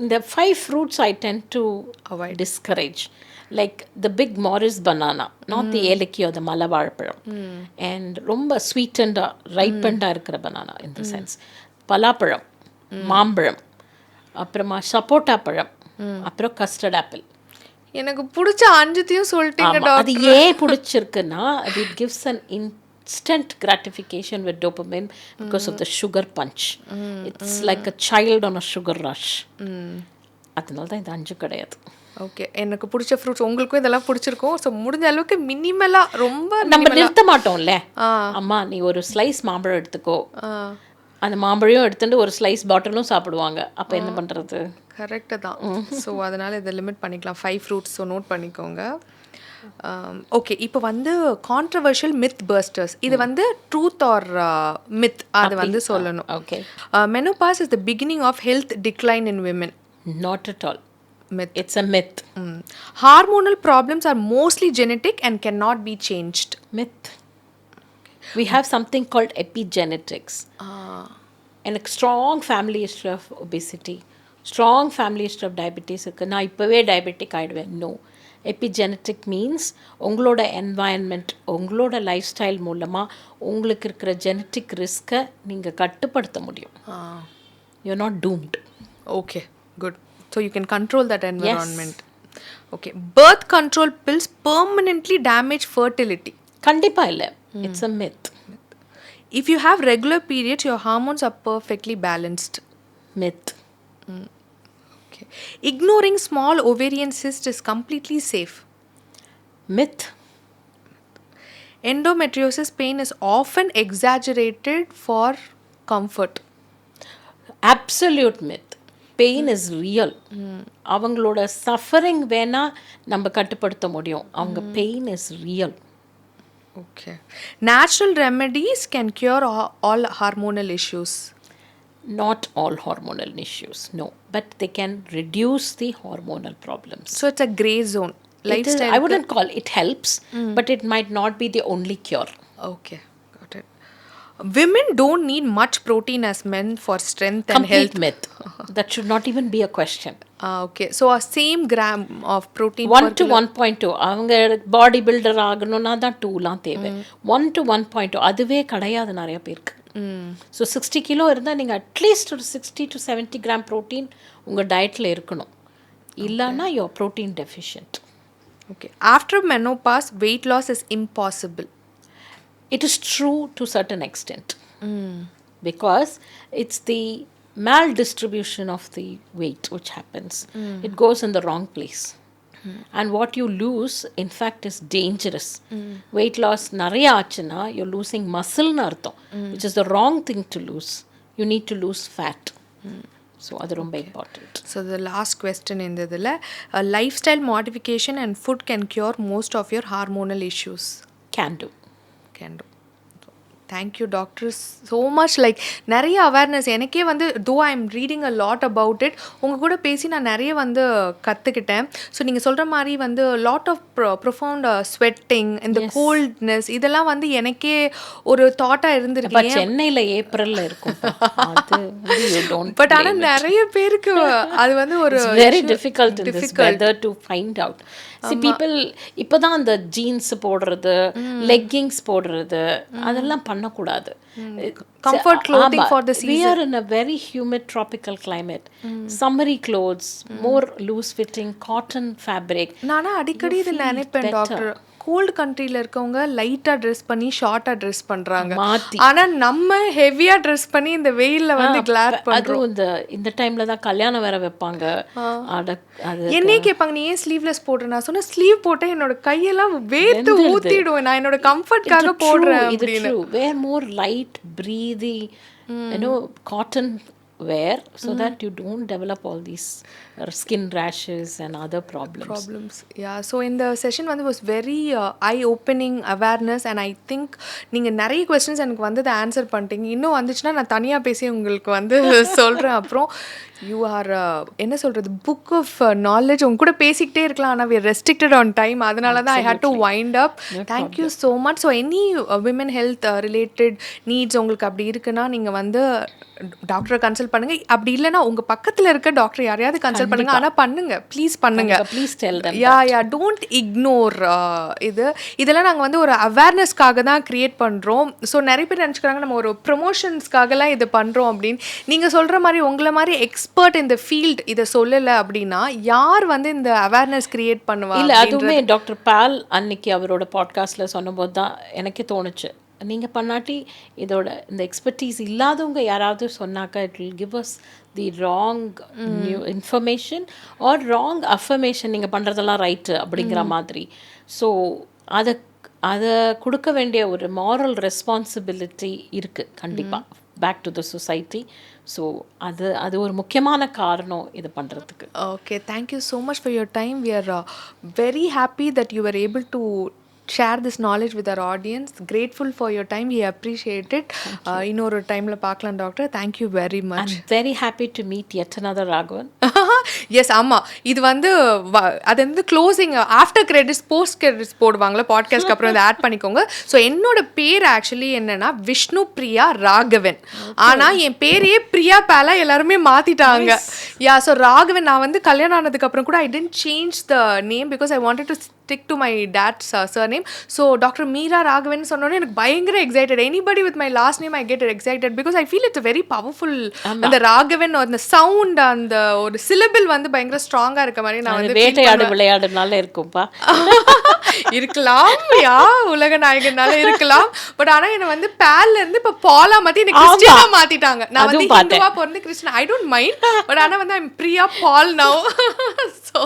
இந்த 5 fruits I tend to discourage. Like the big Morris banana, not the ஏலக்கி or the மலவாழைப்பழம். And ரொம்ப sweetened, ripened இருக்கிற banana in the sense. பலாப்பழம், மாம்பழம், அப்புறமா சப்போட்டா பழம், அப்புறம் கஸ்டர்ட் ஆப்பிள். எனக்கு பிடிச்ச 5த்தையும் சொல்லிட்டீங்க டாக்டர். அது ஏன் பிடிச்சிருக்குன்னா it gives an instant gratification with dopamine because of the sugar punch. It's like a child on a sugar rush. அதனால தான் இது 5 கிடையாது. ஓகே, எனக்கு பிடிச்ச ஃப்ரூட்ஸ் உங்களுக்கும் இதெல்லாம் பிடிச்சிருக்கும். ஸோ முடிஞ்ச அளவுக்கு மினிமலாக, ரொம்ப நம்ம நிறுத்த மாட்டோம்ல. அம்மா நீ ஒரு ஸ்லைஸ் மாம்பழம் எடுத்துக்கோ, அந்த மாம்பழம் எடுத்துட்டு ஒரு ஸ்லைஸ் பாட்டிலும் சாப்பிடுவாங்க. அப்போ என்ன பண்ணுறது? கரெக்டு தான். ஸோ அதனால் இதை லிமிட் பண்ணிக்கலாம் 5 fruits. ஸோ நோட் பண்ணிக்கோங்க. ஓகே, இப்போ வந்து கான்ட்ரவர்ஷியல் மித் பர்ஸ்டர்ஸ், இது வந்து ட்ரூத் ஆர் மித் அது வந்து சொல்லணும். Okay, menopause is the beginning of health decline in women. Not at all. Myth. It's a myth. Hormonal problems are mostly genetic and cannot be changed. Myth. We have something called epigenetics. And a strong family history of obesity, strong family history of diabetes. Na ippave diabetic ஆயிடுவேன். No. Epigenetic means உங்களோட environment, உங்களோட லைஃப்ஸ்டைல் மூலமாக உங்களுக்கு இருக்கிற ஜெனட்டிக் ரிஸ்க்கை நீங்கள் கட்டுப்படுத்த முடியும். You're not doomed. Okay, good. So you can control that environment. Yes. Okay, birth control pills permanently damage fertility. கண்டிப்பா இல்லை. It's a myth. If you have regular periods, your hormones are perfectly balanced. Myth. Okay. Ignoring small ovarian cyst is completely safe. Myth. Endometriosis pain is often exaggerated for comfort. Absolute myth. Pain is real. அவங்களோட சஃபரிங் வேணால் நம்ம கட்டுப்படுத்த முடியும். அவங்க pain is real. Okay. Natural remedies can cure all hormonal issues. Not all hormonal issues, no. But they can reduce the hormonal problems. So it's a grey zone. Lifestyle. I wouldn't call it helps, but it might not be the only cure. Okay. Got it. Women don't need much protein as men for strength and health. Complete myth. That should not even be a question. Okay. So a same gram of protein 1 to 1.2. அவங்க பாடி பில்டர் ஆகணும்னா தான் 2லாம் தேவை. 1 to 1.2 அதுவே கிடையாது நிறைய பேருக்கு. ஸோ 60 கிலோ இருந்தால் நீங்கள் அட்லீஸ்ட் ஒரு 60 to 70 கிராம் ப்ரோட்டீன் உங்கள் டயட்டில் இருக்கணும். இல்லைன்னா you're protein deficient. Okay. After menopause, weight loss is impossible. It is true to certain extent. Because it's the maldistribution of the weight which happens. It goes in the wrong place. And what you lose, in fact, is dangerous. Weight loss நிறைய ஆச்சுன்னா you're losing muscle னு அர்த்தம், which is the wrong thing to lose. You need to lose fat. So அது ரொம்ப important. So the last question in இதில் lifestyle modification and food can cure most of your hormonal issues. Can do. Can do. Thank you doctor so much. Like நிறைய அவேர்னஸ் எனக்கே வந்து though I am reading a lot about it, உங்கள் கூட பேசி நான் நிறைய வந்து கற்றுக்கிட்டேன். ஸோ நீங்கள் சொல்கிற மாதிரி வந்து lot of profound sweating, இந்த coldness இதெல்லாம் வந்து எனக்கே ஒரு தாட்டாக இருந்திருக்கு. சென்னையில் ஏப்ரலில் இருக்கும் பட் ஆனால் நிறைய பேருக்கு அது வந்து ஒரு very difficult in this weather to find out. People இப்போ தான் அந்த ஜீன்ஸ் போடுறது, லெக்கிங்ஸ் போடுறது அதெல்லாம் பண்ணக்கூடாது. Comfort clothing for the season. We are in a very humid tropical climate. Summery clothes, more loose fitting cotton fabric. நானா அடிக்கடி இதில் நினைப்பேன் டாக்டர், கோல்டு கண்ட்ரியில் இருக்கவங்க லைட்டாக ட்ரெஸ் பண்ணி ஷார்ட்டாக ட்ரெஸ் பண்ணுறாங்க, ஆனால் நம்ம ஹெவியாக ட்ரெஸ் பண்ணி இந்த வெயிலில் வந்து கிளார் பண்ணுறோம். அதுவும் இந்த டைமில் தான் கல்யாணம் வேற வைப்பாங்க. என்னையே கேட்பாங்க நீ ஏன் ஸ்லீவ்லெஸ் போடுற, நான் சொன்ன ஸ்லீவ் போட்டால் என்னோட கையெல்லாம் வேர்த்து ஊற்றிடுவேன், நான் என்னோட கம்ஃபர்ட்காக போடுறேன் அப்படின்னு. வேர் மோர் light Preethi cotton wear so that you don't develop all these skin rashes and other problems. Yeah, so in the session வந்து was very eye opening awareness and I think நீங்க நிறைய questions எனக்கு வந்து ஆன்சர் பண்ணிட்டீங்க. இன்னும் வந்துச்சுன்னா நான் தனியாக பேசி உங்களுக்கு வந்து சொல்கிறேன். அப்புறம் யூ ஆர் என்ன சொல்கிறது, புக் ஆஃப் நாலேஜ். உங்க கூட பேசிக்கிட்டே இருக்கலாம், ஆனால் we are restricted on time, அதனால தான் I had to wind up. Thank you so much. So any women health related needs உங்களுக்கு அப்படி இருக்குன்னா நீங்கள் வந்து டாக்டரை கன்சல்ட் பண்ணுங்க. அப்படி இல்லைன்னா உங்க பக்கத்தில் இருக்க டாக்டர் யாரையாவது கன்சல்ட் பண்ணுங்க. ஆனால் பண்ணுங்க, ப்ளீஸ் பண்ணுங்க. யா டோன்ட் இக்னோர். இதெல்லாம் நாங்கள் வந்து ஒரு அவேர்னஸ்க்காக தான் கிரியேட் பண்ணுறோம். ஸோ நிறைய பேர் நினச்சிக்கிறாங்க நம்ம ஒரு ப்ரொமோஷன்ஸ்க்காகலாம் இது பண்ணுறோம் அப்படின்னு. நீங்கள் சொல்கிற மாதிரி உங்களை மாதிரி எக்ஸ்பர்ட் இந்த ஃபீல்ட் இதை சொல்லலை அப்படின்னா யார் வந்து இந்த அவேர்னஸ் கிரியேட் பண்ணுவாங்க? இல்லை, அதுவுமே டாக்டர் பால் அன்னைக்கு அவரோட பாட்காஸ்ட்டில் சொன்னபோது தான் எனக்கே தோணுச்சு, நீங்கள் பண்ணாட்டி இதோட இந்த எக்ஸ்பர்டீஸ் இல்லாதவங்க யாராவது சொன்னாக்கா it will give us the wrong new information or wrong affirmation, நீங்கள் பண்ணுறதெல்லாம் ரைட்டு அப்படிங்கிற மாதிரி. ஸோ அதை கொடுக்க வேண்டிய ஒரு மாரல் ரெஸ்பான்சிபிலிட்டி இருக்குது கண்டிப்பாக back to the society. So அது ஒரு முக்கியமான காரணம் இது பண்ணுறதுக்கு. Okay, thank you so much for your time. We are very happy that you are able to share this knowledge with our audience. Grateful for your time, we appreciate it. இன்னொரு டைம்ல பார்க்கலாம் doctor. Thank you very much. I'm very happy to meet yet another Ragavan. Yes, ஆமாம், இது வந்து அது வந்து closing after credits post credits போடுவாங்களா பாட்காஸ்ட்க்கு அப்புறம் இதை ஆட் பண்ணிக்கோங்க. ஸோ என்னோட பேர் ஆக்சுவலி என்னன்னா விஷ்ணு பிரியா ராகவன், ஆனால் என் பேரையே பிரியா பாலா எல்லாருமே மாற்றிட்டாங்க. Yeah, so Raghavan. நான் வந்து கல்யாணம் ஆனதுக்கப்புறம் கூட I didn't change the name because I wanted to stick to my dad's surname. So Dr. Meera Ragavan சொன்னோன்னே எனக்கு பயங்கர excited. anybody with my last name I get excited because I feel it's a very powerful. அந்த ராகவன் அந்த சவுண்ட், அந்த ஒரு சில சிலபிள் வந்து பயங்கர ஸ்ட்ராங்கா இருக்க மாதிரி நான் வந்து வேட்டையாடு விளையாடுனால இருக்கும்பா. இருக்கலாம், உலக நாயகனால இருக்கலாம். பட் ஆனா என்ன வந்து பேல்ல இருந்து இப்ப பாலா மாத்தி என்ன கிறிஸ்டியனா மாத்திட்டாங்க. நான் வந்து ஹிந்துவா பிறந்து Christian. I don't mind. But ஆனா வந்து I'm Priya Paul now. So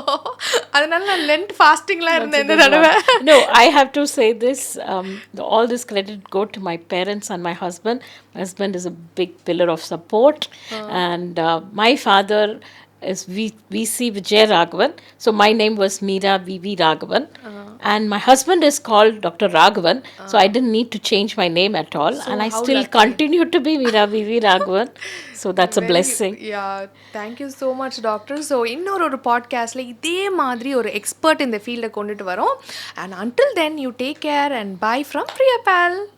அதனால நான் லென்ட் ஃபாஸ்டிங்ல இருந்தேன் இந்த தடவை. No, I have to say this. All this credit go to my parents and my husband. My husband is a big pillar of support, and my father is VC Vijay Ragavan. So my name was Meera Ragavan, and my husband is called Dr. Ragavan. So I didn't need to change my name at all, and I still continue to be Meera Ragavan. So that's a blessing. Yeah, thank you so much doctor. So இன்னொரு பாட்காஸ்ட்ல இதே மாதிரி ஒரு எக்ஸ்பர்ட் இந்த ஃபீல்ட கொண்டுட்டு வரோம். And until then you take care and bye from Priya Pal.